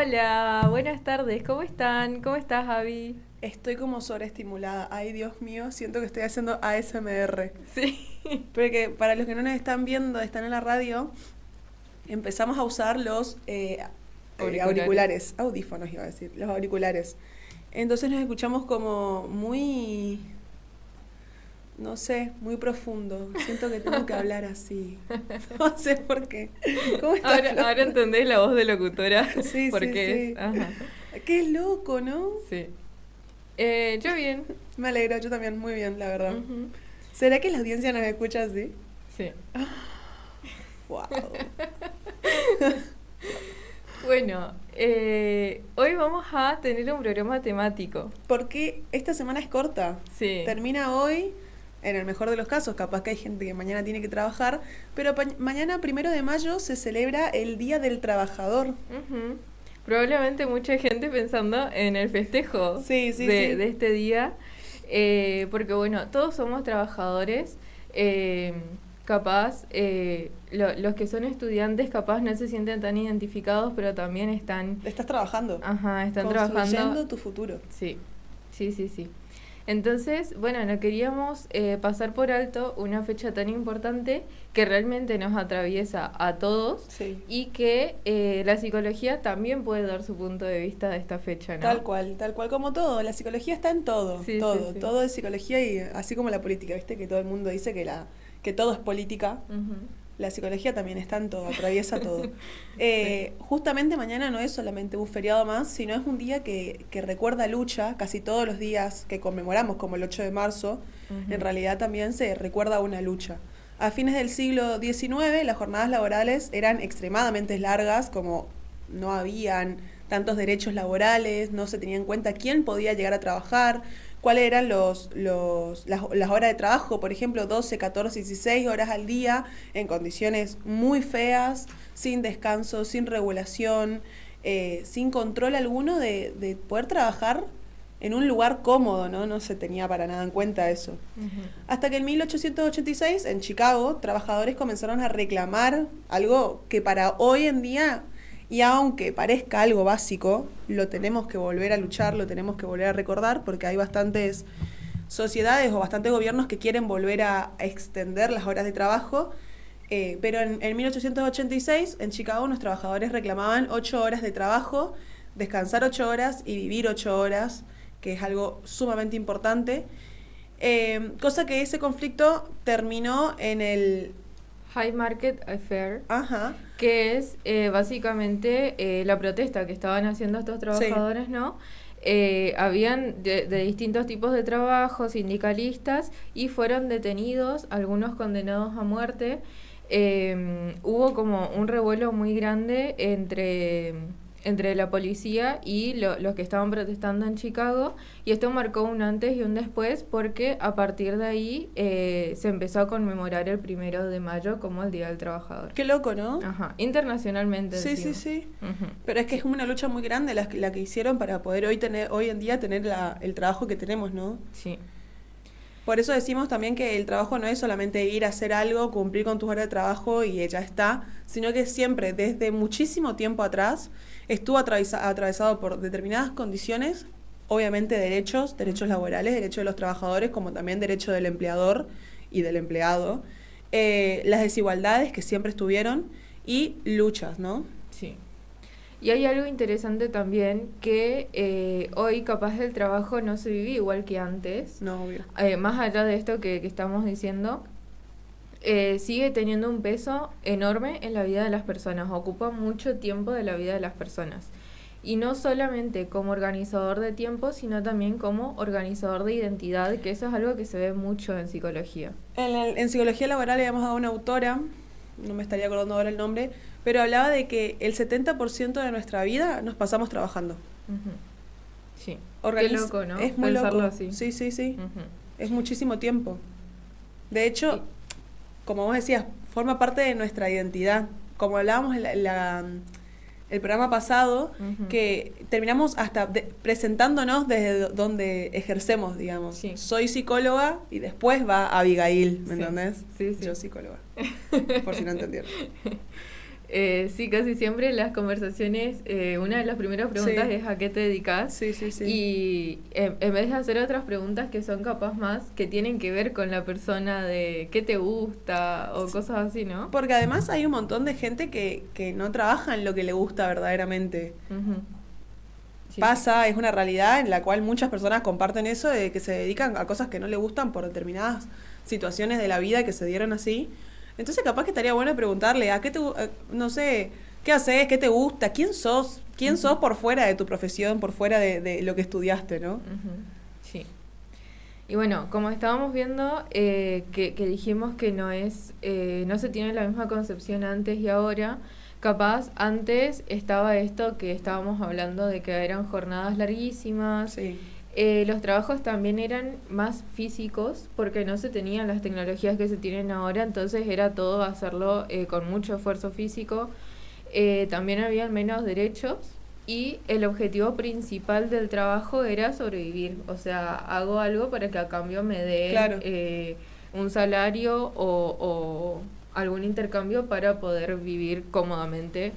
Hola, buenas tardes, ¿cómo están? ¿Cómo estás, Javi? Estoy como sobreestimulada. Ay, Dios mío, siento que estoy haciendo ASMR. Sí. Porque para los que no nos están viendo, están en la radio, empezamos a usar los Auriculares. auriculares, audífonos iba a decir, los auriculares. Entonces nos escuchamos como muy, no sé, muy profundo. Siento que tengo que hablar así. No sé por qué. ¿Cómo estás, Ahora Flor? entendés la voz de locutora, Sí, sí, porque es. sí. Ajá, Qué loco, ¿no? sí. Yo bien. Me alegro, yo también, muy bien, la verdad. Ujú, ¿Será que la audiencia nos escucha así? sí. Wow. Bueno, hoy vamos a tener un programa temático. Porque esta semana es corta. Sí. Termina hoy, en el mejor de los casos, capaz que hay gente que mañana tiene que trabajar, pero mañana, 1 de mayo, se celebra el Día del Trabajador. Ujú. Probablemente mucha gente pensando en el festejo Sí, sí, de sí. este día, porque bueno, todos somos trabajadores, eh, capaz, los que son estudiantes capaz no se sienten tan identificados, pero también Estás trabajando, están trabajando, construyendo tu futuro. sí, sí, sí, sí. Entonces, bueno, no queríamos pasar por alto una fecha tan importante que realmente nos atraviesa a todos Sí. y que la psicología también puede dar su punto de vista de esta fecha, ¿no? Tal cual como todo. La psicología está en todo, Sí, sí, todo. sí. Todo es psicología y así como la política, ¿viste? Que todo el mundo dice que todo es política. Ujú. La psicología también está en todo, atraviesa todo. Sí. Justamente mañana no es solamente un feriado más, sino es un día que recuerda lucha, casi todos los días que conmemoramos, como el 8 de marzo, en Ujú. realidad también se recuerda una lucha. A fines del siglo XIX las jornadas laborales eran extremadamente largas, como no habían tantos derechos laborales, no se tenía en cuenta quién podía llegar a trabajar, cuáles eran las horas de trabajo, por ejemplo, 12, 14, 16 horas al día, en condiciones muy feas, sin descanso, sin regulación, sin control alguno de poder trabajar en un lugar cómodo, ¿no? No se tenía para nada en cuenta eso. Ujú. Hasta que en 1886, en Chicago, trabajadores comenzaron a reclamar algo que para hoy en día, y aunque parezca algo básico, lo tenemos que volver a luchar, lo tenemos que volver a recordar, porque hay bastantes sociedades o bastantes gobiernos que quieren volver a extender las horas de trabajo. Pero en 1886, en Chicago, los trabajadores reclamaban 8 horas de trabajo, descansar 8 horas y vivir 8 horas, que es algo sumamente importante. Cosa que ese conflicto terminó en el... High Market Affair, Ajá, que es básicamente la protesta que estaban haciendo estos sí. trabajadores, ¿no? Habían de distintos tipos de trabajos, sindicalistas, y fueron detenidos, algunos condenados a muerte. Hubo como un revuelo muy grande entre la policía y los que estaban protestando en Chicago, y esto marcó un antes y un después porque a partir de ahí se empezó a conmemorar el 1 de mayo como el Día del Trabajador. Qué loco, ¿no? Ajá, internacionalmente Sí, sí, encima. sí. Ujú. Pero es que es Sí, una lucha muy grande la que hicieron para poder hoy en día tener el trabajo que tenemos, ¿no? sí. Por eso decimos también que el trabajo no es solamente ir a hacer algo, cumplir con tus horas de trabajo y ya está, sino que siempre, desde muchísimo tiempo atrás, estuvo atravesado por determinadas condiciones, obviamente derechos Ujú. laborales, derechos de los trabajadores, como también derecho del empleador y del empleado, las desigualdades que siempre estuvieron y luchas, ¿no? Sí. Y hay algo interesante también que hoy capaz el trabajo no se vive igual que antes. No, obvio. Más allá de esto que estamos diciendo, sigue teniendo un peso enorme en la vida de las personas, ocupa mucho tiempo de la vida de las personas. Y no solamente como organizador de tiempo, sino también como organizador de identidad, que eso es algo que se ve mucho en psicología. En psicología laboral le habíamos dado una autora, no me estaría acordando ahora el nombre, pero hablaba de que el 70% de nuestra vida nos pasamos trabajando. Ujú. Sí. Qué loco, ¿no? Es muy Pensarlo loco, así. sí, sí, sí, Ujú. es muchísimo tiempo. De hecho, Y, como vos decías, forma parte de nuestra identidad. Como hablábamos el programa pasado, ujú. que terminamos hasta presentándonos desde donde ejercemos, digamos. Sí, Soy psicóloga y después va Abigail, ¿me sí, entendés? sí, sí. Yo psicóloga, por si no entendieron. Sí, casi siempre en las conversaciones, una de las primeras preguntas Sí. es ¿a qué te dedicas? Sí, sí, sí. Y en vez de hacer otras preguntas que son capaz más, que tienen que ver con la persona de qué te gusta o cosas así, ¿no? Porque además hay un montón de gente que no trabaja en lo que le gusta verdaderamente. Ujú. Sí, sí. Pasa, es una realidad en la cual muchas personas comparten eso de que se dedican a cosas que no les gustan por determinadas situaciones de la vida que se dieron así. Entonces capaz que estaría bueno preguntarle, ¿a qué no sé, qué haces, qué te gusta, quién sos? ¿Quién sos por fuera de tu profesión, por fuera de lo que estudiaste, ¿no? Ujú. Sí. Y bueno, como estábamos viendo, que dijimos que no se tiene la misma concepción antes y ahora, capaz antes estaba esto que estábamos hablando de que eran jornadas larguísimas, Sí. los trabajos también eran más físicos porque no se tenían las tecnologías que se tienen ahora, entonces era todo hacerlo con mucho esfuerzo físico. También habían menos derechos y el objetivo principal del trabajo era sobrevivir. O sea, hago algo para que a cambio me den Claro. un salario o algún intercambio para poder vivir cómodamente.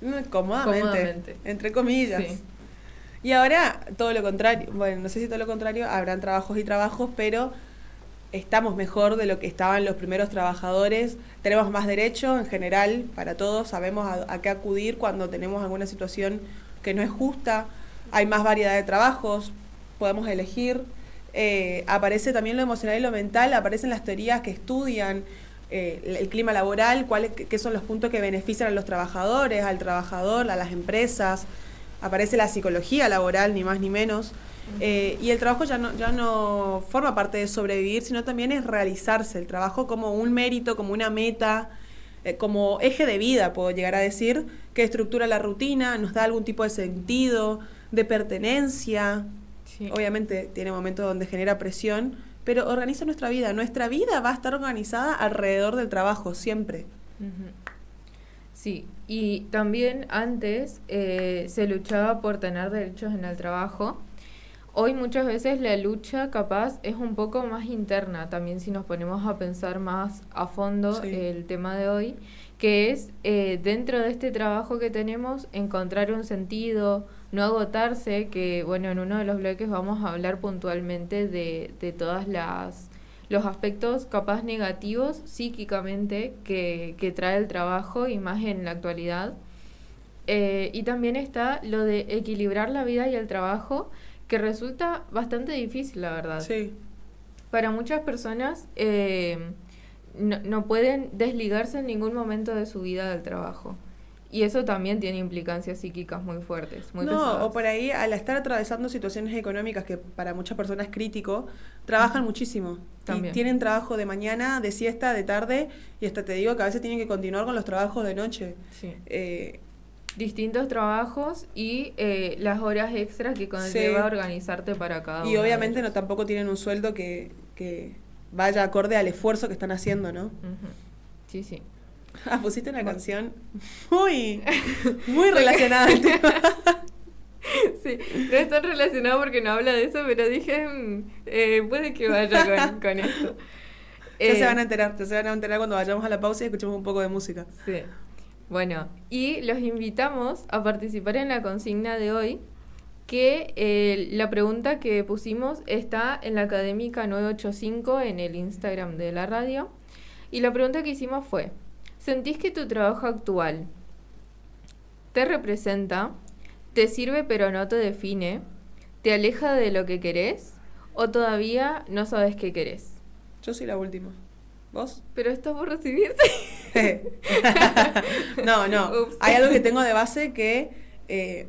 Cómodamente, Cómodamente. entre comillas. Sí. Y ahora todo lo contrario, bueno, no sé si todo lo contrario, habrán trabajos y trabajos, pero estamos mejor de lo que estaban los primeros trabajadores, tenemos más derecho en general para todos, sabemos a qué acudir cuando tenemos alguna situación que no es justa, hay más variedad de trabajos, podemos elegir, aparece también lo emocional y lo mental, aparecen las teorías que estudian el clima laboral, qué son los puntos que benefician a los trabajadores, al trabajador, a las empresas, aparece la psicología laboral, ni más ni menos. Y el trabajo ya no forma parte de sobrevivir, sino también es realizarse. El trabajo como un mérito, como una meta, como eje de vida, puedo llegar a decir, que estructura la rutina, nos da algún tipo de sentido, de pertenencia. Sí. Obviamente tiene momentos donde genera presión, pero organiza nuestra vida. Nuestra vida va a estar organizada alrededor del trabajo, siempre. Ujú. Sí, y también antes se luchaba por tener derechos en el trabajo. Hoy muchas veces la lucha capaz es un poco más interna, también si nos ponemos a pensar más a fondo Sí. el tema de hoy, que es dentro de este trabajo que tenemos encontrar un sentido, no agotarse, que bueno, en uno de los bloques vamos a hablar puntualmente de todas los aspectos capaz negativos psíquicamente que trae el trabajo y más en la actualidad. Y también está lo de equilibrar la vida y el trabajo, que resulta bastante difícil, la verdad. Sí. Para muchas personas no pueden desligarse en ningún momento de su vida del trabajo. Y eso también tiene implicancias psíquicas muy fuertes, muy pesadas. O por ahí, al estar atravesando situaciones económicas que para muchas personas es crítico, trabajan muchísimo. También. Y tienen trabajo de mañana, de siesta, de tarde, y hasta te digo que a veces tienen que continuar con los trabajos de noche. Sí. Eh, Distintos trabajos y las horas extras que conlleva Sí. organizarte para cada uno. y obviamente de no ellos. tampoco tienen un sueldo que vaya acorde al esfuerzo que están haciendo, ¿no? Ujú. Sí, sí. Ah, pusiste una canción muy relacionada al tema. Sí, no es tan relacionado porque no habla de eso, pero dije, puede que vaya con esto. Ya se van a enterar cuando vayamos a la pausa y escuchemos un poco de música. Sí. Bueno, y los invitamos a participar en la consigna de hoy, que la pregunta que pusimos está en la Académica 985 en el Instagram de la radio. Y la pregunta que hicimos fue, ¿sentís que tu trabajo actual te representa, te sirve pero no te define, te aleja de lo que querés o todavía no sabes qué querés? Yo soy la última. ¿Vos? Pero estás por recibirte. No. Ups. Hay algo que tengo de base que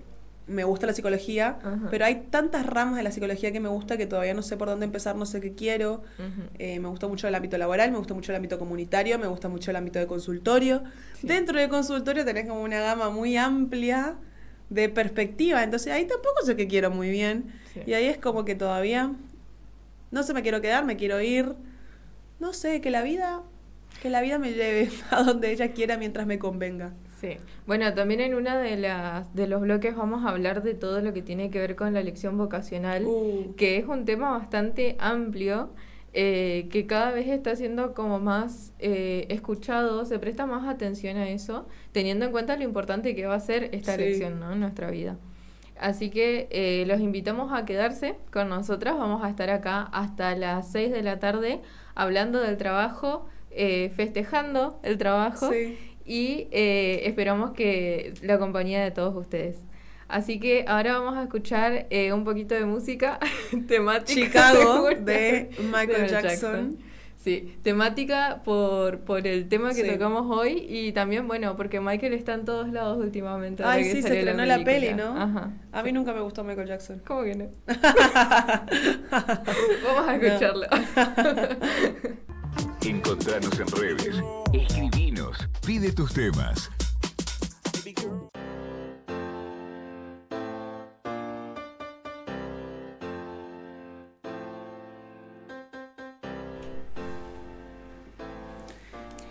me gusta la psicología, Ajá. pero hay tantas ramas de la psicología que me gusta que todavía no sé por dónde empezar, no sé qué quiero. Ujú. Me gusta mucho el ámbito laboral, me gusta mucho el ámbito comunitario, me gusta mucho el ámbito de consultorio. Sí. Dentro de consultorio tenés como una gama muy amplia de perspectiva, entonces ahí tampoco sé qué quiero muy bien. Sí. Y ahí es como que todavía no sé, me quiero quedar, me quiero ir. No sé, que la vida me lleve a donde ella quiera mientras me convenga. Sí. Bueno, también en una de los bloques vamos a hablar de todo lo que tiene que ver con la elección vocacional, Uh. que es un tema bastante amplio. que cada vez está siendo como más escuchado, se presta más atención a eso, teniendo en cuenta lo importante que va a ser esta Sí. elección, ¿no? En nuestra vida. Así que los invitamos a quedarse con nosotras. Vamos a estar acá hasta las 6 de la tarde hablando del trabajo, festejando el trabajo Sí. y esperamos que la compañía de todos ustedes. Así que ahora vamos a escuchar un poquito de música temática Chicago, segura, de Michael Jackson. Sí, temática por el tema que Sí. tocamos hoy y también, bueno, porque Michael está en todos lados últimamente. ahora Ay, que sí, se salió estrenó la peli, película. ¿no? Ajá. A mí nunca me gustó Michael Jackson. ¿Cómo que no? Vamos a escucharlo. Encontranos en redes. Escribinos. Pide tus temas.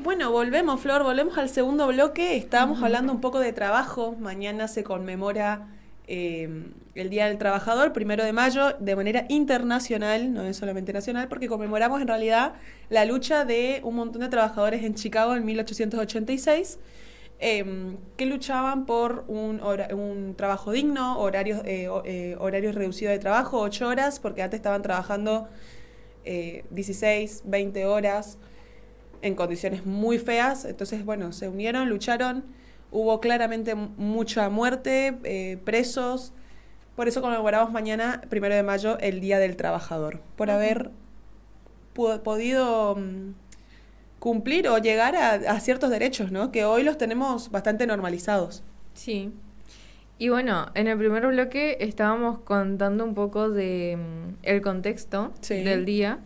Bueno, volvemos, Flor, volvemos al segundo bloque. Estábamos hablando un poco de trabajo. Mañana se conmemora el Día del Trabajador, 1 de mayo, de manera internacional, no es solamente nacional, porque conmemoramos en realidad la lucha de un montón de trabajadores en Chicago en 1886, que luchaban por un trabajo digno, horarios reducidos de trabajo, 8 horas, porque antes estaban trabajando 16, 20 horas en condiciones muy feas. Entonces, bueno, se unieron, lucharon, hubo claramente mucha muerte, presos. Por eso conmemoramos mañana, 1 de mayo, el Día del Trabajador, por haber podido cumplir o llegar a ciertos derechos, ¿no? Que hoy los tenemos bastante normalizados. Sí. Y bueno, en el primer bloque estábamos contando un poco de el contexto Sí. del día.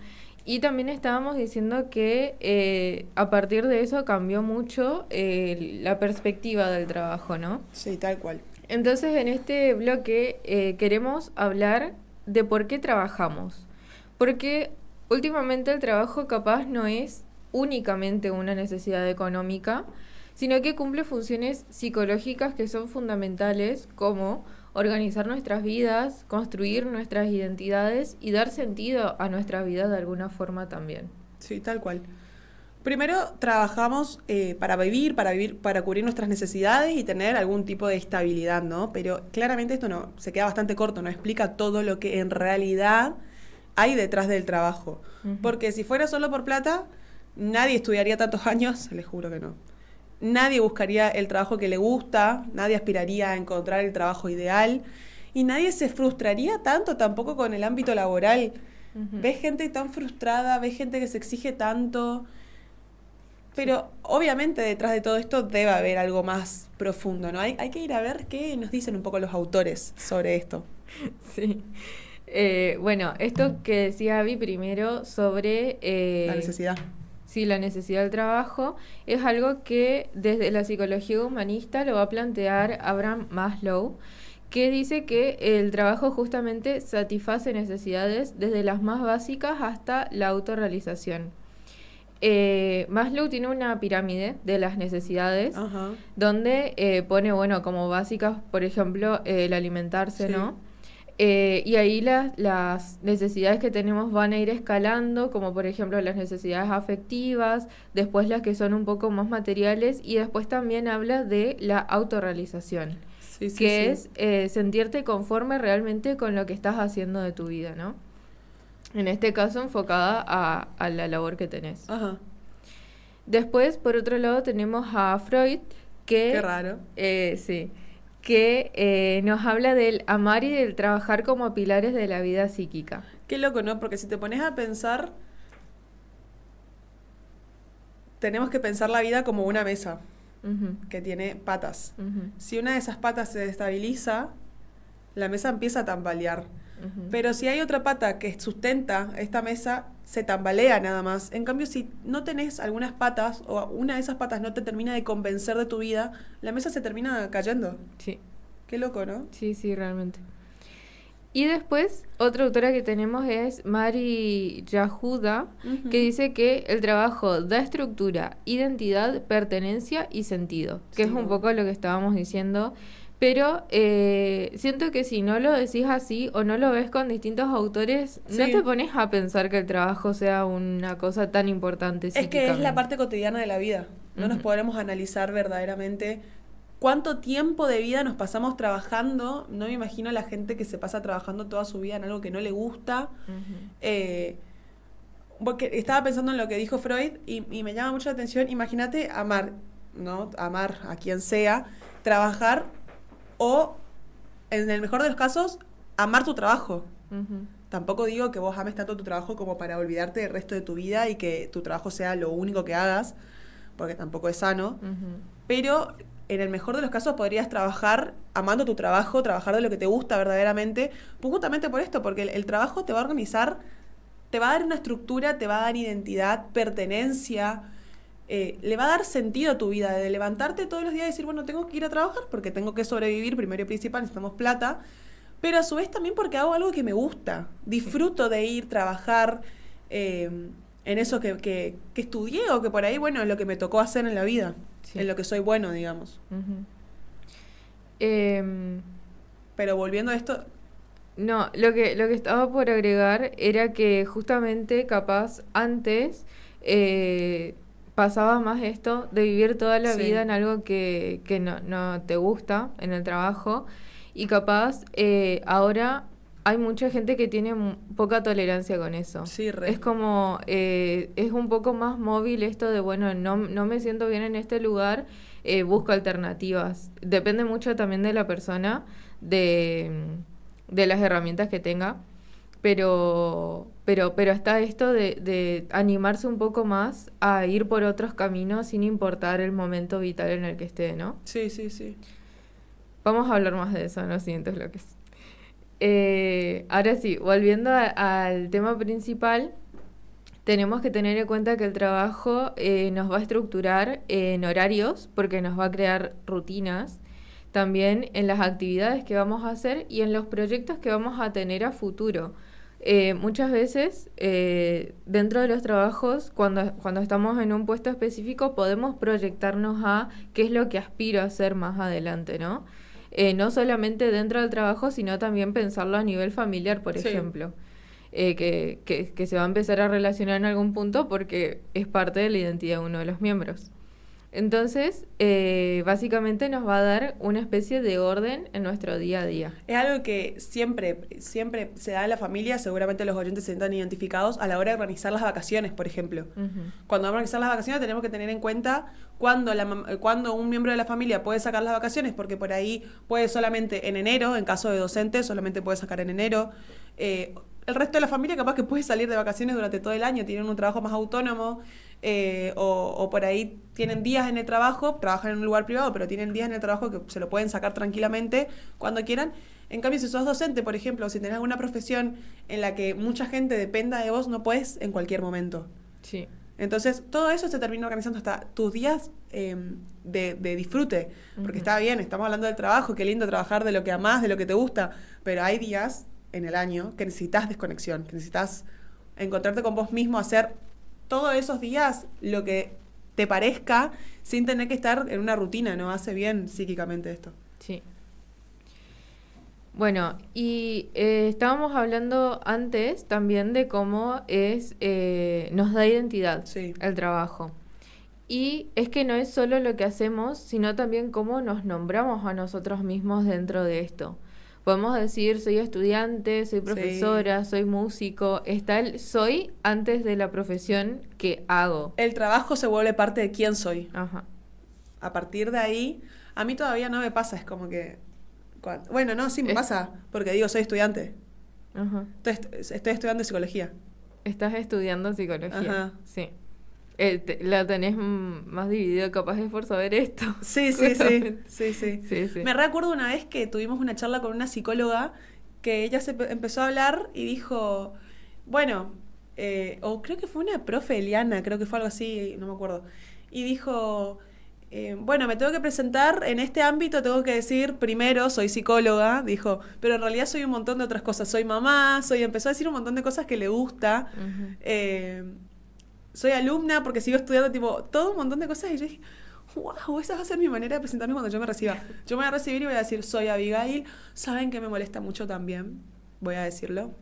Y también estábamos diciendo que a partir de eso cambió mucho la perspectiva del trabajo, ¿no? Sí, tal cual. Entonces, en este bloque queremos hablar de por qué trabajamos. Porque últimamente el trabajo capaz no es únicamente una necesidad económica, sino que cumple funciones psicológicas que son fundamentales, como organizar nuestras vidas, construir nuestras identidades y dar sentido a nuestras vidas de alguna forma también. Sí, tal cual. Primero trabajamos para vivir, para cubrir nuestras necesidades y tener algún tipo de estabilidad, ¿no? Pero claramente esto no se queda bastante corto, no explica todo lo que en realidad hay detrás del trabajo. Ujú. Porque si fuera solo por plata, nadie estudiaría tantos años, les juro que no. Nadie buscaría el trabajo que le gusta, nadie aspiraría a encontrar el trabajo ideal y nadie se frustraría tanto tampoco con el ámbito laboral. Ujú. Ves gente tan frustrada, ves gente que se exige tanto, pero obviamente detrás de todo esto debe haber algo más profundo, ¿no? Hay que ir a ver qué nos dicen un poco los autores sobre esto. Sí. Bueno, esto que decía Abby primero sobre... La necesidad. Sí, la necesidad del trabajo es algo que desde la psicología humanista lo va a plantear Abraham Maslow, que dice que el trabajo justamente satisface necesidades desde las más básicas hasta la autorrealización. Maslow tiene una pirámide de las necesidades Ajá. donde pone, bueno, como básicas, por ejemplo, el alimentarse, Sí. ¿no? Y ahí las necesidades que tenemos van a ir escalando, como por ejemplo las necesidades afectivas, después las que son un poco más materiales, y después también habla de la autorrealización, Sí, sí, que sí. es sentirte conforme realmente con lo que estás haciendo de tu vida, ¿no? En este caso enfocada a la labor que tenés. Ajá. Después, por otro lado, tenemos a Freud, que... Qué raro. Sí, que nos habla del amar y del trabajar como pilares de la vida psíquica. Qué loco, ¿no? Porque si te pones a pensar, tenemos que pensar la vida como una mesa Ujú, que tiene patas. ujú, Si una de esas patas se desestabiliza, la mesa empieza a tambalear. ujú. Pero si hay otra pata que sustenta esta mesa, se tambalea nada más. En cambio, si no tenés algunas patas o una de esas patas no te termina de convencer de tu vida, la mesa se termina cayendo. Sí, Qué loco, ¿no? sí, sí, realmente. Y después, otra autora que tenemos es Mari Yahuda, Ujú. que dice que el trabajo da estructura, identidad, pertenencia y sentido, que Sí, es un ¿no? poco lo que estábamos diciendo, Pero siento que si no lo decís así o no lo ves con distintos autores, no Sí. te pones a pensar que el trabajo sea una cosa tan importante Es que es la psíquicamente. parte cotidiana de la vida. No nos Ujú. podremos analizar verdaderamente cuánto tiempo de vida nos pasamos trabajando. No me imagino la gente que se pasa trabajando toda su vida en algo que no le gusta. Ujú. Porque estaba pensando en lo que dijo Freud y me llama mucho la atención. Imagínate amar, ¿no? Amar a quien sea, trabajar o, en el mejor de los casos, amar tu trabajo. Ujú. Tampoco digo que vos ames tanto tu trabajo como para olvidarte del resto de tu vida y que tu trabajo sea lo único que hagas, porque tampoco es sano. Ujú. Pero en el mejor de los casos podrías trabajar amando tu trabajo, trabajar de lo que te gusta verdaderamente, pues justamente por esto, porque el trabajo te va a organizar, te va a dar una estructura, te va a dar identidad, pertenencia, le va a dar sentido a tu vida, de levantarte todos los días y decir, bueno, tengo que ir a trabajar porque tengo que sobrevivir, primero y principal, necesitamos plata, pero a su vez también porque hago algo que me gusta, disfruto de ir, trabajar en eso que estudié o que por ahí, bueno, es lo que me tocó hacer en la vida, Sí. en lo que soy bueno, digamos. Ujú. Em, Pero volviendo a esto, no, lo que estaba por agregar era que justamente capaz antes pasaba más esto de vivir toda la Sí. vida en algo que no te gusta en el trabajo y capaz ahora hay mucha gente que tiene poca tolerancia con eso. Sí, re. Es como, es un poco más móvil esto de, bueno, no me siento bien en este lugar, busco alternativas. Depende mucho también de la persona, de las herramientas que tenga, pero está esto de animarse un poco más a ir por otros caminos sin importar el momento vital en el que esté, ¿no? Sí, sí, sí. Vamos a hablar más de eso en los siguientes bloques. Ahora sí, volviendo al tema principal, tenemos que tener en cuenta que el trabajo nos va a estructurar en horarios porque nos va a crear rutinas, también en las actividades que vamos a hacer y en los proyectos que vamos a tener a futuro. Muchas veces dentro de los trabajos, cuando estamos en un puesto específico, podemos proyectarnos a qué es lo que aspiro a hacer más adelante, ¿no? No solamente dentro del trabajo, sino también pensarlo a nivel familiar, por Sí. ejemplo. Que se va a empezar a relacionar en algún punto porque es parte de la identidad de uno de los miembros. Entonces, básicamente nos va a dar una especie de orden en nuestro día a día. Es algo que siempre se da en la familia, seguramente los oyentes se sientan identificados a la hora de organizar las vacaciones, por ejemplo. Ujú. Cuando vamos a organizar las vacaciones tenemos que tener en cuenta cuando un miembro de la familia puede sacar las vacaciones, porque por ahí puede solamente en enero, en caso de docente, solamente puede sacar en enero. El resto de la familia capaz que puede salir de vacaciones durante todo el año, tienen un trabajo más autónomo, o por ahí tienen días en el trabajo, trabajan en un lugar privado, pero tienen días en el trabajo que se lo pueden sacar tranquilamente cuando quieran. En cambio, si sos docente, por ejemplo, o si tenés alguna profesión en la que mucha gente dependa de vos, no podés en cualquier momento. Sí. Entonces, todo eso se termina organizando hasta tus días de disfrute. Porque Ujú. está bien, estamos hablando del trabajo, qué lindo trabajar de lo que amás, de lo que te gusta, pero hay días en el año que necesitas desconexión, que necesitas encontrarte con vos mismo, hacer todos esos días lo que te parezca sin tener que estar en una rutina, ¿no? Hace bien psíquicamente esto. Sí. Bueno, y estábamos hablando antes también de cómo nos da identidad Sí. el trabajo. Y es que no es solo lo que hacemos, sino también cómo nos nombramos a nosotros mismos dentro de esto. Podemos decir, soy estudiante, soy profesora, soy músico. Está el soy antes de la profesión que hago. El trabajo se vuelve parte de quién soy. Ajá. A partir de ahí, a mí todavía no me pasa, es como que... Bueno, no, sí me pasa, porque digo, soy estudiante. Ajá. Estoy estudiando psicología. Estás estudiando psicología. Ajá. Sí. La tenés más dividido, capaz es por saber esto. Sí, sí, sí, Justamente. sí, sí. Sí, sí. Me recuerdo una vez que tuvimos una charla con una psicóloga que ella empezó a hablar y dijo, bueno, o creo que fue una profe Eliana, creo que fue algo así, no me acuerdo. Y dijo, bueno, me tengo que presentar en este ámbito, tengo que decir, primero, soy psicóloga, dijo, pero en realidad soy un montón de otras cosas. Soy mamá, empezó a decir un montón de cosas que le gusta. Ujú. soy alumna porque sigo estudiando, tipo, todo un montón de cosas. Y yo dije, wow, esa va a ser mi manera de presentarme cuando yo me reciba. Yo me voy a recibir y voy a decir, soy Abigail. ¿Saben que me molesta mucho también? Voy a decirlo.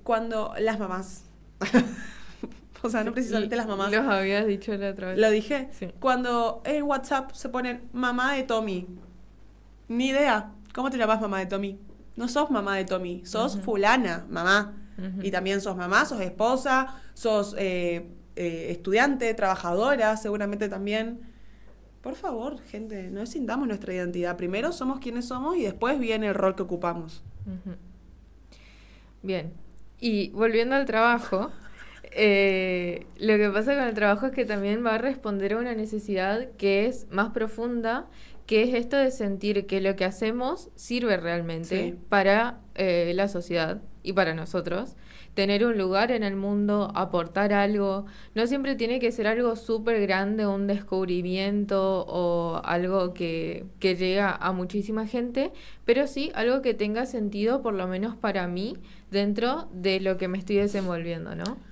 Cuando las mamás... O sea, no precisamente las mamás. Los habías dicho la otra vez. ¿Lo dije? Sí. Cuando en WhatsApp se ponen mamá de Tommy. Ni idea. ¿Cómo te llamas mamá de Tommy? No sos mamá de Tommy, sos fulana, mamá. Y también sos mamá, sos esposa, sos estudiante, trabajadora, seguramente también. Por favor, gente, no descindamos nuestra identidad. Primero somos quienes somos y después viene el rol que ocupamos. Bien. Y volviendo al trabajo... lo que pasa con el trabajo es que también va a responder a una necesidad que es más profunda, que es esto de sentir que lo que hacemos sirve realmente para la sociedad y para nosotros. Tener un lugar en el mundo, aportar algo. No siempre tiene que ser algo súper grande, un descubrimiento o algo que llega a muchísima gente, pero sí algo que tenga sentido, por lo menos para mí, dentro de lo que me estoy desenvolviendo, ¿no?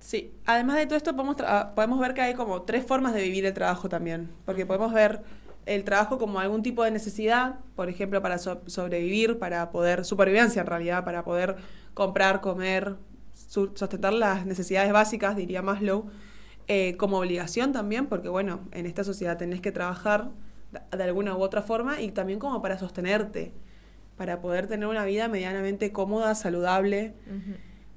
Sí, además de todo esto podemos ver que hay como 3 formas de vivir el trabajo también, porque podemos ver el trabajo como algún tipo de necesidad, por ejemplo, para sobrevivir, para poder, supervivencia en realidad, para poder comprar, comer, sustentar las necesidades básicas, diría Maslow, como obligación también, porque bueno, en esta sociedad tenés que trabajar de alguna u otra forma y también como para sostenerte, para poder tener una vida medianamente cómoda, saludable.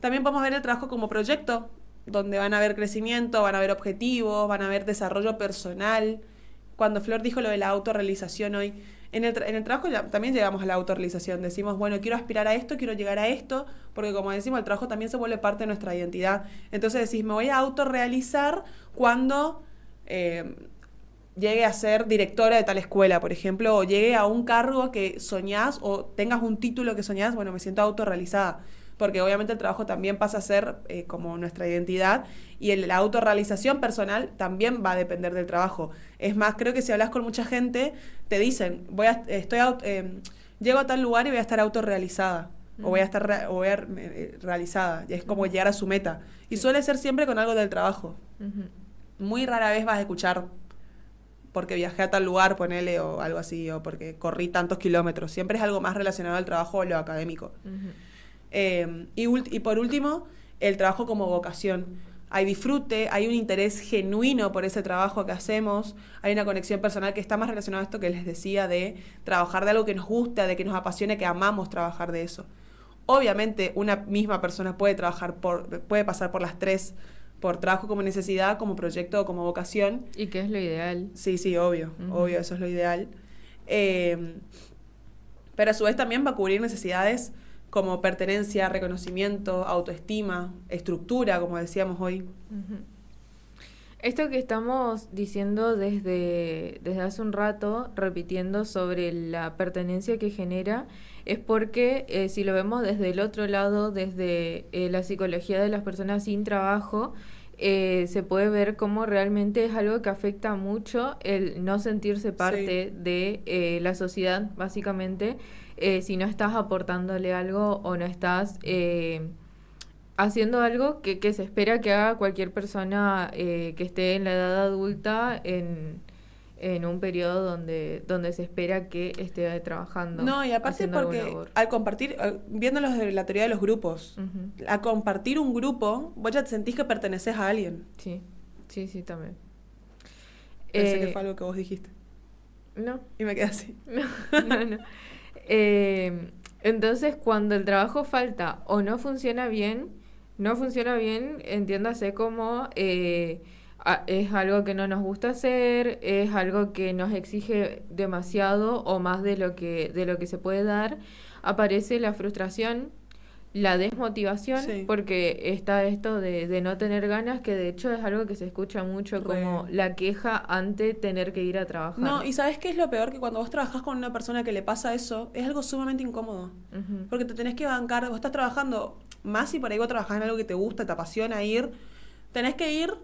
También podemos ver el trabajo como proyecto, donde van a haber crecimiento, van a haber objetivos, van a haber desarrollo personal. Cuando Flor dijo lo de la autorrealización hoy, en el trabajo también llegamos a la autorrealización. Decimos, bueno, quiero aspirar a esto, quiero llegar a esto, porque como decimos, el trabajo también se vuelve parte de nuestra identidad. Entonces decís, me voy a autorrealizar cuando llegue a ser directora de tal escuela, por ejemplo, o llegue a un cargo que soñás o tengas un título que soñás, bueno, me siento autorrealizada. Porque obviamente el trabajo también pasa a ser como nuestra identidad y la autorrealización personal también va a depender del trabajo. Es más, creo que si hablas con mucha gente, te dicen, llego a tal lugar y voy a estar autorrealizada o voy a estar realizada. Y es como llegar a su meta. Y suele ser siempre con algo del trabajo. Muy rara vez vas a escuchar porque viajé a tal lugar, ponele, o algo así, o porque corrí tantos kilómetros. Siempre es algo más relacionado al trabajo o lo académico. Y por último, el trabajo como vocación. Hay disfrute, hay un interés genuino por ese trabajo que hacemos, hay una conexión personal que está más relacionada a esto que les decía de trabajar de algo que nos gusta, de que nos apasione, que amamos trabajar de eso. Obviamente una misma persona puede pasar por las 3, por trabajo como necesidad, como proyecto o como vocación. ¿Y qué es lo ideal? Sí, obvio, eso es lo ideal. Pero a su vez también va a cubrir necesidades como pertenencia, reconocimiento, autoestima, estructura, como decíamos hoy. Esto que estamos diciendo desde hace un rato, repitiendo sobre la pertenencia que genera, es porque si lo vemos desde el otro lado, desde la psicología de las personas sin trabajo, se puede ver cómo realmente es algo que afecta mucho el no sentirse parte de la sociedad, básicamente, si no estás aportándole algo o no estás haciendo algo que se espera que haga cualquier persona que esté en la edad adulta en un periodo donde se espera que esté trabajando. No, y aparte porque al compartir, viéndolo desde la teoría de los grupos, al compartir un grupo, vos ya te sentís que perteneces a alguien. Sí, también. Pensé que fue algo que vos dijiste. No. Y me quedé así. No. Entonces, cuando el trabajo falta o no funciona bien, entiéndase como es algo que no nos gusta hacer, es algo que nos exige demasiado o más de lo que se puede dar, aparece la frustración, la desmotivación, porque está esto de no tener ganas, que de hecho es algo que se escucha mucho como la queja ante tener que ir a trabajar. No, y ¿sabes qué es lo peor? Que cuando vos trabajás con una persona que le pasa eso, es algo sumamente incómodo. Porque te tenés que bancar, vos estás trabajando, más si por ahí vos trabajás en algo que te gusta, te apasiona ir, tenés que ir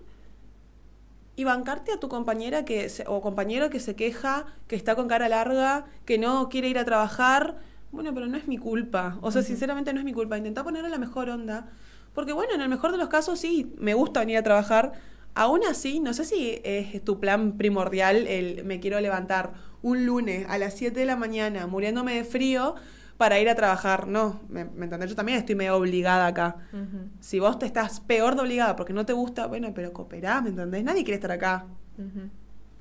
y bancarte a tu compañera o compañero que se queja, que está con cara larga, que no quiere ir a trabajar. Bueno, pero no es mi culpa. O sea, sinceramente no es mi culpa. Intentá ponerle la mejor onda. Porque bueno, en el mejor de los casos sí, me gusta venir a trabajar. Aún así, no sé si es tu plan primordial el me quiero levantar un lunes a las 7 de la mañana muriéndome de frío para ir a trabajar. No, ¿me entendés? Yo también estoy medio obligada acá. Ujú. Si vos te estás peor de obligada porque no te gusta, bueno, pero cooperá, ¿me entendés? Nadie quiere estar acá, Ujú.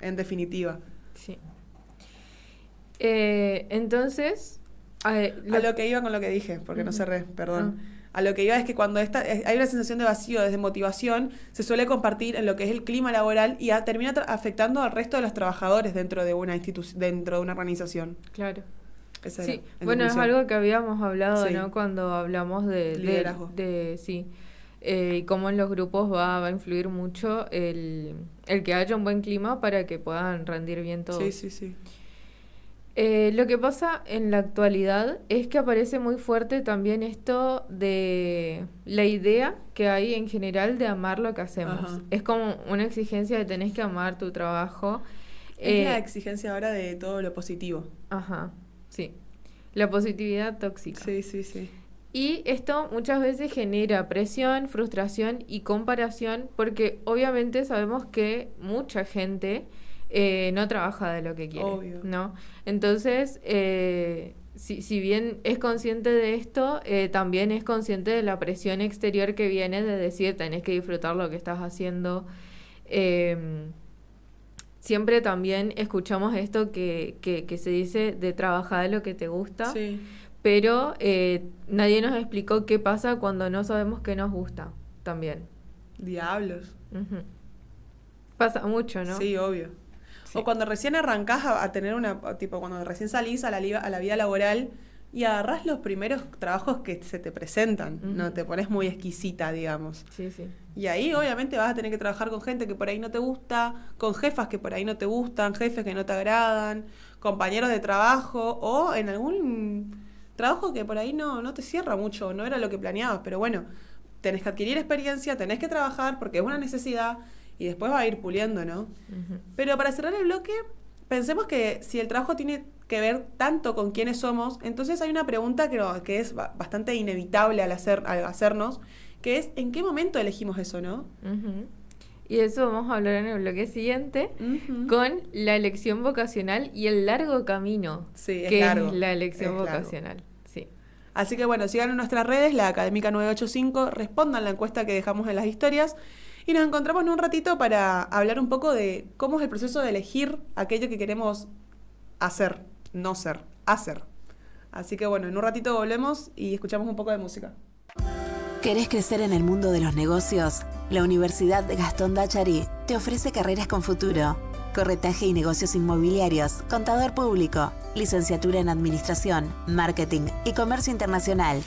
en definitiva. Sí. Entonces, A lo que iba con lo que dije, porque no Ujú. cerré, perdón. A lo que iba es que cuando hay una sensación de vacío, de desmotivación, se suele compartir en lo que es el clima laboral y termina afectando al resto de los trabajadores dentro de una dentro de una organización. claro. Esa Sí, era, en bueno, es conclusión. algo que habíamos hablado, Sí. ¿no? Cuando hablamos Liderazgo. sí, y cómo en los grupos va a influir mucho el que haya un buen clima para que puedan rendir bien todos. Sí, sí, sí. Lo que pasa en la actualidad es que aparece muy fuerte también esto de la idea que hay en general de amar lo que hacemos. Ajá. Es como una exigencia de tenés que amar tu trabajo. Es la exigencia ahora de todo lo positivo. Ajá, sí. La positividad tóxica. Sí, sí, sí. Y esto muchas veces genera presión, frustración y comparación porque obviamente sabemos que mucha gente no trabaja de lo que quiere, Obvio. ¿no? Entonces, si bien es consciente de esto, también es consciente de la presión exterior que viene de decir tenés que disfrutar lo que estás haciendo. Siempre también escuchamos esto que se dice de trabajar de lo que te gusta. Sí. Pero nadie nos explicó qué pasa cuando no sabemos qué nos gusta también. Diablos. Ujú. Pasa mucho, ¿no? Sí, obvio. Sí. O cuando recién arrancás a tener tipo cuando recién salís a la vida laboral y agarrás los primeros trabajos que se te presentan, Ujú. no te pones muy exquisita, digamos. Sí, sí. Y ahí obviamente vas a tener que trabajar con gente que por ahí no te gusta, con jefas que por ahí no te gustan, jefes que no te agradan, compañeros de trabajo o en algún trabajo que por ahí no te cierra mucho, no era lo que planeabas, pero bueno, tenés que adquirir experiencia, tenés que trabajar porque es una necesidad y después va a ir puliendo, ¿no? Ujú. Pero para cerrar el bloque, pensemos que si el trabajo tiene que ver tanto con quiénes somos, entonces hay una pregunta que es bastante inevitable al hacernos, que es ¿en qué momento elegimos eso, no? Ujú. Y eso vamos a hablar en el bloque siguiente Ujú. con la elección vocacional y el largo camino Sí, es que largo, es la elección es largo. vocacional. Sí. Así que bueno, sigan en nuestras redes, la Académica 985, respondan la encuesta que dejamos en las historias y nos encontramos en un ratito para hablar un poco de cómo es el proceso de elegir aquello que queremos hacer, no ser, hacer. Así que bueno, en un ratito volvemos y escuchamos un poco de música. ¿Querés crecer en el mundo de los negocios? La Universidad de Gastón Dachari te ofrece carreras con futuro. Corretaje y negocios inmobiliarios, contador público, licenciatura en administración, marketing y comercio internacional.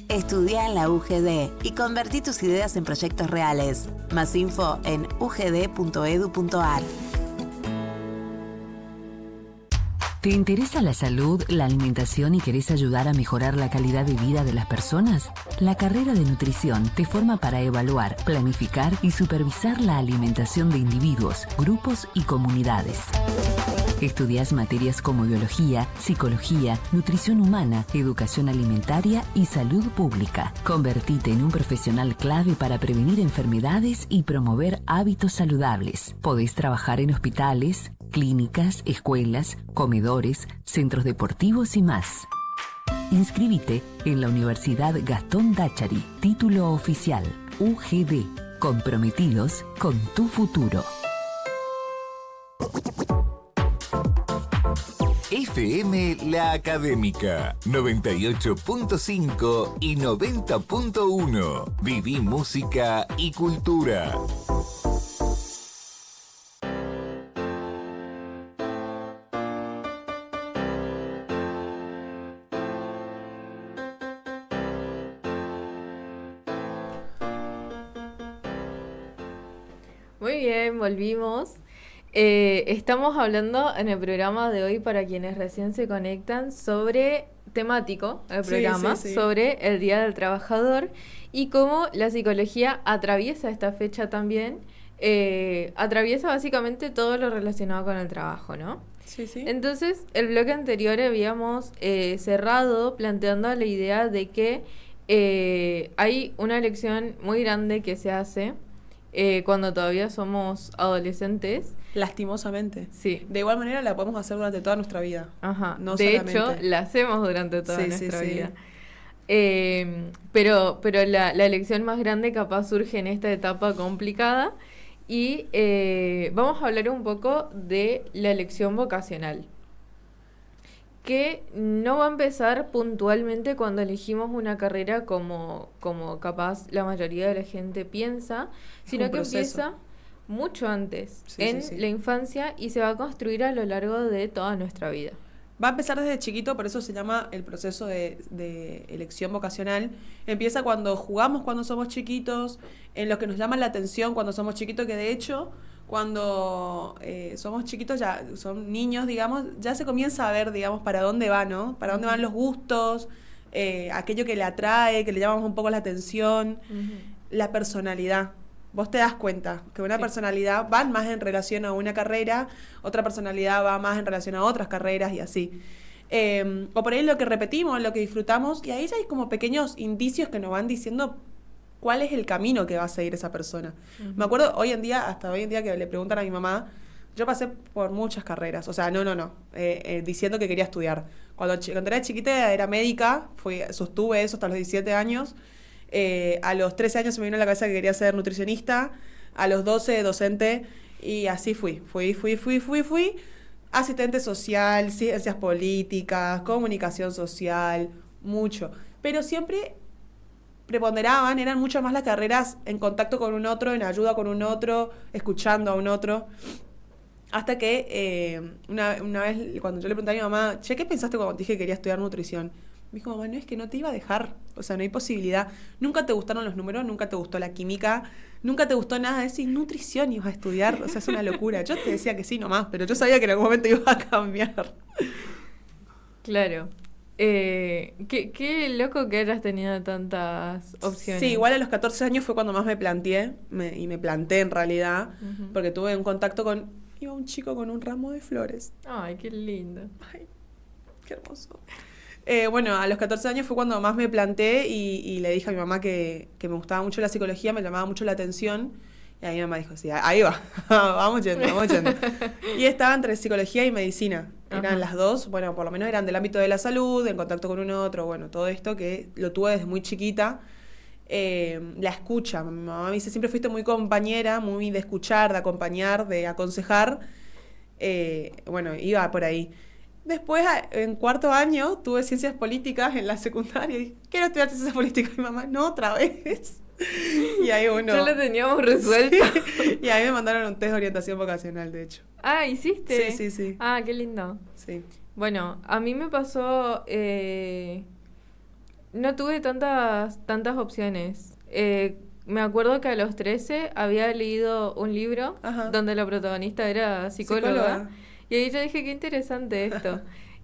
Estudia en la UGD y convertí tus ideas en proyectos reales. Más info en ugd.edu.ar. ¿Te interesa la salud, la alimentación y querés ayudar a mejorar la calidad de vida de las personas? La carrera de nutrición te forma para evaluar, planificar y supervisar la alimentación de individuos, grupos y comunidades. Estudias materias como biología, psicología, nutrición humana, educación alimentaria y salud pública. Convertite en un profesional clave para prevenir enfermedades y promover hábitos saludables. Podés trabajar en hospitales, clínicas, escuelas, comedores, centros deportivos y más. Inscríbete en la Universidad Gastón Dachari, título oficial, UGD, comprometidos con tu futuro. FM La Académica 98.5 y 90.1. Viví música y cultura. Muy bien, volvimos. Estamos hablando en el programa de hoy, para quienes recién se conectan, sobre temático, el Sí, programa, sí, sí. sobre el Día del Trabajador y cómo la psicología atraviesa esta fecha también, atraviesa básicamente todo lo relacionado con el trabajo, ¿no? Sí, sí. Entonces, el bloque anterior habíamos cerrado planteando la idea de que hay una elección muy grande que se hace cuando todavía somos adolescentes. Lastimosamente. Sí. De igual manera la podemos hacer durante toda nuestra vida. Ajá. No de solamente. hecho, la hacemos durante toda Sí, nuestra sí, sí. vida. Pero la elección más grande capaz surge en esta etapa complicada y vamos a hablar un poco de la elección vocacional, que no va a empezar puntualmente cuando elegimos una carrera como capaz la mayoría de la gente piensa, sino un que proceso. empieza mucho antes, Sí, en sí, sí. la infancia, y se va a construir a lo largo de toda nuestra vida. Va a empezar desde chiquito, por eso se llama el proceso de elección vocacional. Empieza cuando jugamos cuando somos chiquitos, en lo que nos llama la atención cuando somos chiquitos, que de hecho, cuando somos chiquitos, ya son niños, digamos, ya se comienza a ver, digamos, para dónde va, ¿no? Para dónde van los gustos, aquello que le atrae, que le llama un poco la atención, la personalidad. Vos te das cuenta que una Sí. personalidad va más en relación a una carrera, otra personalidad va más en relación a otras carreras y así. O por ahí lo que repetimos, lo que disfrutamos, y ahí ya hay como pequeños indicios que nos van diciendo cuál es el camino que va a seguir esa persona. Me acuerdo hasta hoy en día que le preguntan a mi mamá, yo pasé por muchas carreras, o sea, diciendo que quería estudiar. Cuando era chiquita era médica, sostuve eso hasta los 17 años. A los 13 años se me vino a la cabeza que quería ser nutricionista, a los 12 docente, y así fui. Fui asistente social, ciencias políticas, comunicación social, mucho. Pero siempre preponderaban, eran mucho más las carreras en contacto con un otro, en ayuda con un otro, escuchando a un otro. Hasta que una vez, cuando yo le pregunté a mi mamá, che, ¿qué pensaste cuando te dije que quería estudiar nutrición? Me dijo, mamá, no, es que no te iba a dejar. O sea, no hay posibilidad. Nunca te gustaron los números, nunca te gustó la química, nunca te gustó nada de decir nutrición ibas a estudiar. O sea, es una locura. Yo te decía que sí nomás, pero yo sabía que en algún momento iba a cambiar. Claro. Qué loco que hayas tenido tantas opciones. Sí, igual a los 14 años fue cuando más me planteé, y me planté en realidad, porque tuve un contacto iba un chico con un ramo de flores. Ay, qué lindo. Ay, qué hermoso. Bueno, a los 14 años fue cuando más me planté y le dije a mi mamá que me gustaba mucho la psicología, me llamaba mucho la atención. Y ahí mi mamá dijo, sí, ahí va, vamos yendo. Y estaba entre psicología y medicina. Eran las dos, bueno, por lo menos eran del ámbito de la salud, en contacto con un otro, bueno, todo esto que lo tuve desde muy chiquita. La escucha, mi mamá me dice, siempre fuiste muy compañera, muy de escuchar, de acompañar, de aconsejar. Bueno, iba por ahí. Después, en cuarto año, tuve ciencias políticas en la secundaria y dije, quiero estudiar ciencias políticas. Mi mamá, no, otra vez. Y ahí uno... Ya lo teníamos resuelto. Sí. Y ahí me mandaron un test de orientación vocacional, de hecho. Ah, ¿hiciste? Sí. Ah, qué lindo. Sí. Bueno, a mí me pasó... no tuve tantas opciones. Me acuerdo que a los 13 había leído un libro donde la protagonista era psicóloga. Y ahí yo dije, qué interesante esto.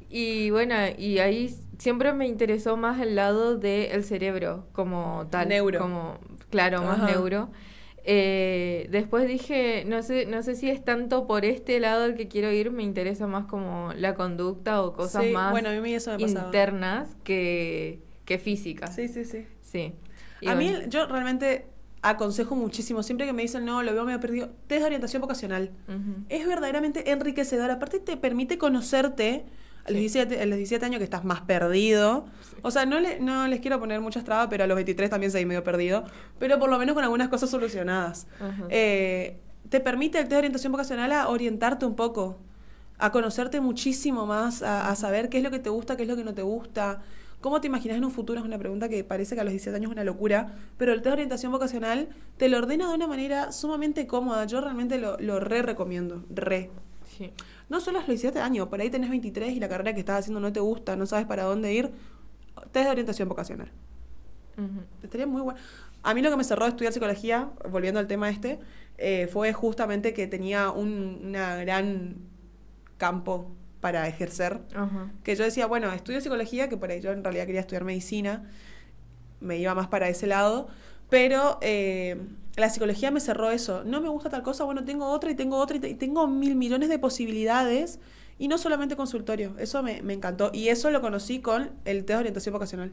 Y bueno, y ahí siempre me interesó más el lado del cerebro como tal. Neuro. Claro, más neuro. Después dije, no sé si es tanto por este lado el que quiero ir, me interesa más como la conducta o cosas más bueno, a mí eso me pasaba. internas que físicas. Sí. Sí. Y A mí, bueno. yo realmente aconsejo muchísimo, siempre que me dicen, no, lo veo medio perdido, test de orientación vocacional. Es verdaderamente enriquecedor. Aparte te permite conocerte a los 17 años que estás más perdido. Sí. O sea, no les quiero poner muchas trabas, pero a los 23 también seguí medio perdido. Pero por lo menos con algunas cosas solucionadas. Te permite el test de orientación vocacional a orientarte un poco, a conocerte muchísimo más, a saber qué es lo que te gusta, qué es lo que no te gusta. ¿Cómo te imaginas en un futuro? Es una pregunta que parece que a los 17 años es una locura, pero el test de orientación vocacional te lo ordena de una manera sumamente cómoda. Yo realmente lo recomiendo. Sí. No solo a los 17 años, por ahí tenés 23 y la carrera que estás haciendo no te gusta, no sabes para dónde ir, test de orientación vocacional. Estaría muy bueno. A mí lo que me cerró de estudiar psicología, volviendo al tema fue justamente que tenía una gran campo para ejercer. Que yo decía, bueno, estudio psicología, que por ahí yo en realidad quería estudiar medicina, me iba más para ese lado, pero la psicología me cerró eso. No me gusta tal cosa, bueno, tengo otra y tengo otra y tengo mil millones de posibilidades. Y no solamente consultorio, eso me encantó. Y eso lo conocí con el test de orientación vocacional.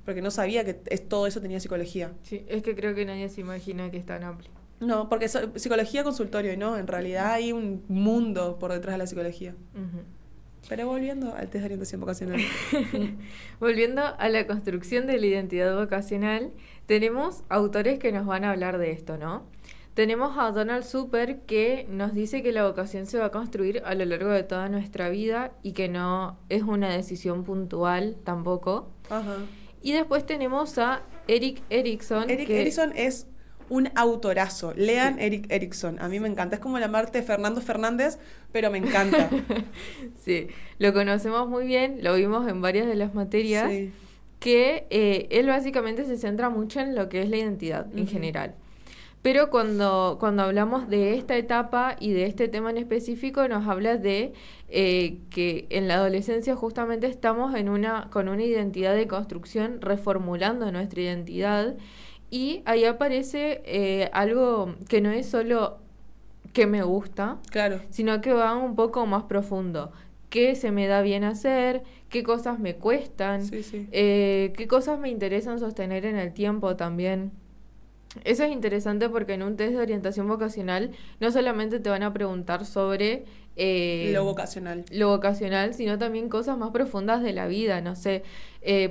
Porque no sabía que todo eso tenía psicología. Sí, es que creo que nadie se imagina que es tan amplio. No, porque psicología consultorio, y no, en realidad hay un mundo por detrás de la psicología. Pero volviendo al test de orientación vocacional. Volviendo a la construcción de la identidad vocacional, tenemos autores que nos van a hablar de esto, ¿no? Tenemos a Donald Super, que nos dice que la vocación se va a construir a lo largo de toda nuestra vida y que no es una decisión puntual tampoco. Ajá. Y después tenemos a Erik Erikson. Erik Erikson es un autorazo. Lean Erik Erikson. A mí me encanta. Es como llamarte Fernando Fernández, pero me encanta. Sí, lo conocemos muy bien, lo vimos en varias de las materias, Sí. que él básicamente se centra mucho en lo que es la identidad en general. Pero cuando hablamos de esta etapa y de este tema en específico, nos habla de que en la adolescencia justamente estamos con una identidad de construcción, reformulando nuestra identidad, y ahí aparece algo que no es solo que me gusta, Claro. sino que va un poco más profundo. ¿Qué se me da bien hacer? ¿Qué cosas me cuestan? Sí, sí. ¿Qué cosas me interesan sostener en el tiempo también? Eso es interesante porque en un test de orientación vocacional no solamente te van a preguntar sobre Lo vocacional. sino también cosas más profundas de la vida. No sé,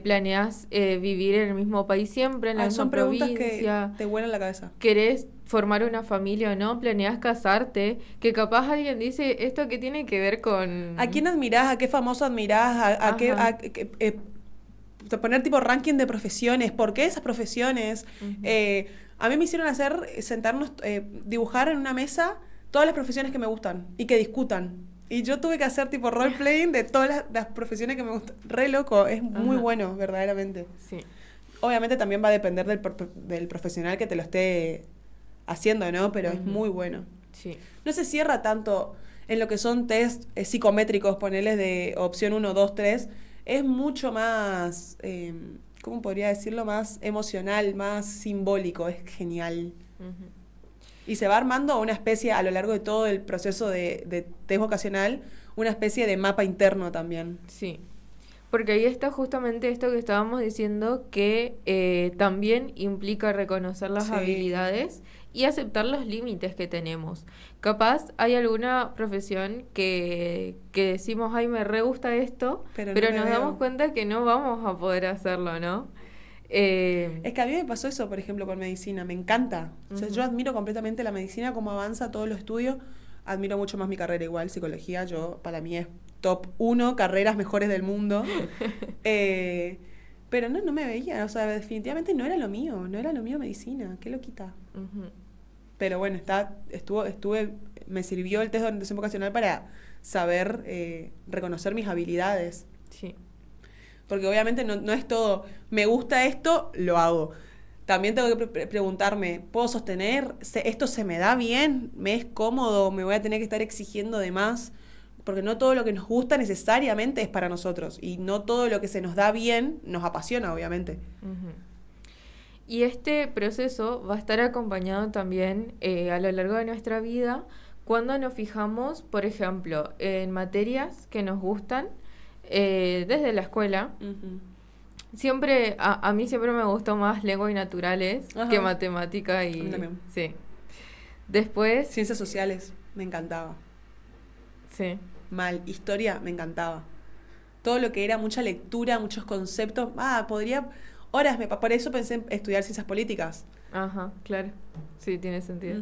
¿planeas vivir en el mismo país siempre, en la misma Son preguntas provincia? que te vuelan la cabeza. ¿Querés formar una familia o no? ¿Planeas casarte? Que capaz alguien dice, ¿esto qué tiene que ver con...? ¿A quién admirás? ¿A qué famoso admirás? ¿A qué...? Poner tipo ranking de profesiones. ¿Por qué esas profesiones? A mí me hicieron sentarnos, dibujar en una mesa todas las profesiones que me gustan y que discutan. Y yo tuve que hacer tipo role-playing de todas las profesiones que me gustan. Re loco, es muy bueno, verdaderamente. Sí. Obviamente también va a depender del profesional que te lo esté haciendo, ¿no? Pero es muy bueno. Sí. No se cierra tanto en lo que son test psicométricos, ponerles de opción 1, 2, 3. Es mucho más, ¿cómo podría decirlo? Más emocional, más simbólico. Es genial. Y se va armando una especie, a lo largo de todo el proceso de test vocacional, una especie de mapa interno también. Sí, porque ahí está justamente esto que estábamos diciendo, que también implica reconocer las habilidades y aceptar los límites que tenemos. Capaz hay alguna profesión que decimos, ay, me re gusta esto, pero no nos me damos veo. cuenta que no vamos a poder hacerlo, ¿no? Es que a mí me pasó eso, por ejemplo, con medicina. Me encanta. O sea, yo admiro completamente la medicina, cómo avanza todos los estudios. Admiro mucho más mi carrera igual, psicología. Para mí es top 1, carreras mejores del mundo. Pero no me veía. O sea, definitivamente no era lo mío medicina. Qué loquita. Pero bueno, me sirvió el test de orientación vocacional para saber reconocer mis habilidades. Sí. Porque obviamente no es todo, me gusta esto, lo hago. También tengo que preguntarme, ¿puedo sostener? ¿Esto se me da bien? ¿Me es cómodo? ¿Me voy a tener que estar exigiendo de más? Porque no todo lo que nos gusta necesariamente es para nosotros. Y no todo lo que se nos da bien nos apasiona, obviamente. Y este proceso va a estar acompañado también a lo largo de nuestra vida cuando nos fijamos, por ejemplo, en materias que nos gustan desde la escuela. Siempre, a mí siempre me gustó más lengua y naturales que matemática y... A mí también. Sí. Después... Ciencias sociales, me encantaba. Sí. Mal. Historia, me encantaba. Todo lo que era mucha lectura, muchos conceptos. Podría... Horas, por eso pensé en estudiar ciencias políticas. Ajá, claro. Sí, tiene sentido.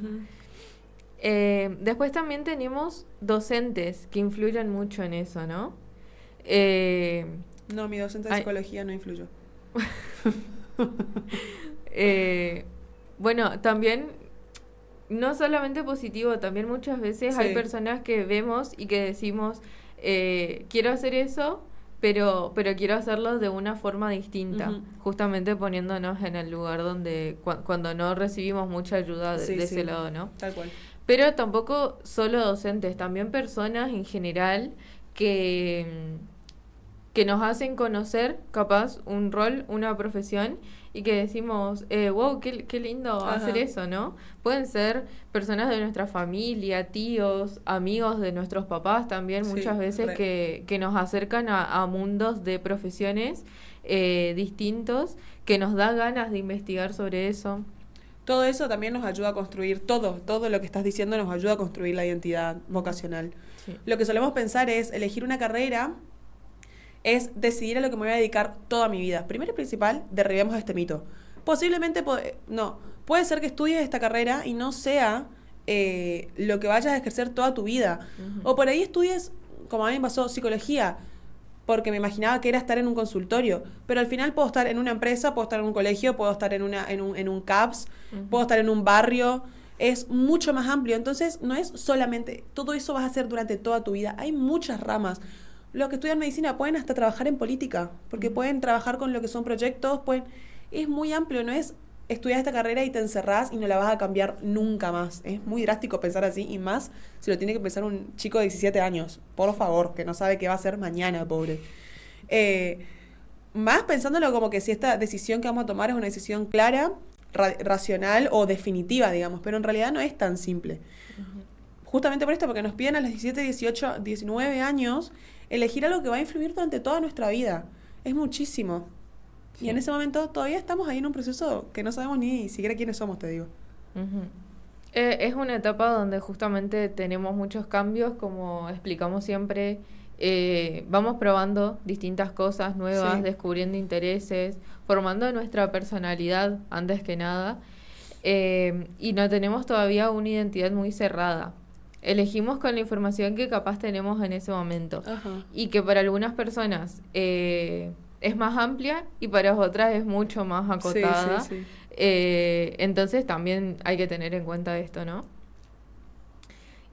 Después también tenemos docentes que influyen mucho en eso, ¿no? No, mi docente de psicología no influyó. Bueno, también, no solamente positivo, también muchas veces hay personas que vemos y que decimos, quiero hacer eso, pero quiero hacerlo de una forma distinta, justamente poniéndonos en el lugar donde, cuando no recibimos mucha ayuda de ese lado, ¿no? Tal cual. Pero tampoco solo docentes, también personas en general que que nos hacen conocer, capaz, un rol, una profesión, y que decimos, wow, qué lindo Ajá. hacer eso, ¿no? Pueden ser personas de nuestra familia, tíos, amigos de nuestros papás también, Sí, muchas veces re. que nos acercan a mundos de profesiones distintos, que nos da ganas de investigar sobre eso. Todo eso también nos ayuda a construir, todo lo que estás diciendo nos ayuda a construir la identidad vocacional. Sí. Lo que solemos pensar es elegir una carrera, es decidir a lo que me voy a dedicar toda mi vida. Primero y principal, derribemos este mito. Posiblemente, puede ser que estudies esta carrera y no sea lo que vayas a ejercer toda tu vida. Ujú. O por ahí estudies, como a mí me pasó, psicología, porque me imaginaba que era estar en un consultorio, pero al final puedo estar en una empresa, puedo estar en un colegio, puedo estar en un CAPS, Ujú. puedo estar en un barrio, es mucho más amplio, entonces no es solamente, todo eso vas a hacer durante toda tu vida, hay muchas ramas. Los que estudian medicina pueden hasta trabajar en política, porque pueden trabajar con lo que son proyectos, es muy amplio, no es estudiar esta carrera y te encerrás y no la vas a cambiar nunca más. Es muy drástico pensar así, y más si lo tiene que pensar un chico de 17 años, por favor, que no sabe qué va a hacer mañana, pobre. Más pensándolo como que si esta decisión que vamos a tomar es una decisión clara, racional o definitiva, digamos, pero en realidad no es tan simple. Justamente por esto, porque nos piden a los 17, 18, 19 años elegir algo que va a influir durante toda nuestra vida. Es muchísimo. Sí. Y en ese momento todavía estamos ahí en un proceso que no sabemos ni siquiera quiénes somos, te digo. Ujú. Es una etapa donde justamente tenemos muchos cambios, como explicamos siempre, vamos probando distintas cosas nuevas, Sí. descubriendo intereses, formando nuestra personalidad antes que nada, y no tenemos todavía una identidad muy cerrada. Elegimos con la información que capaz tenemos en ese momento Ajá. y que para algunas personas es más amplia y para otras es mucho más acotada. Sí, sí, sí. Entonces también hay que tener en cuenta esto, ¿no?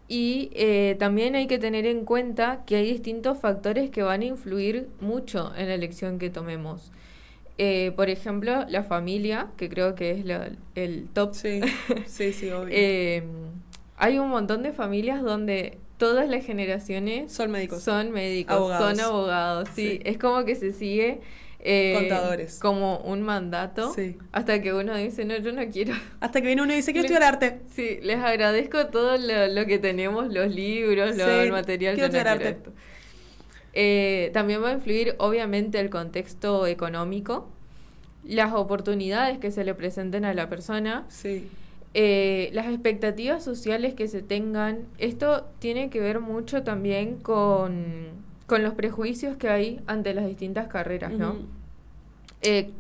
Y también hay que tener en cuenta que hay distintos factores que van a influir mucho en la elección que tomemos. Por ejemplo, la familia, que creo que es el top. Sí, sí, sí, obvio. Hay un montón de familias donde todas las generaciones Son médicos. son médicos, Abogados. son abogados, sí. Sí. Es como que se sigue Contadores. como un mandato, Sí. hasta que uno dice, no, yo no quiero. Hasta que viene uno y dice, quiero estudiar arte. Sí, les agradezco todo lo que tenemos, los libros, Sí, el material. quiero yo no estudiar quiero arte. esto. También va a influir, obviamente, el contexto económico, las oportunidades que se le presenten a la persona, Sí. las expectativas sociales que se tengan. Esto tiene que ver mucho también con los prejuicios que hay ante las distintas carreras, ¿no? Ujú.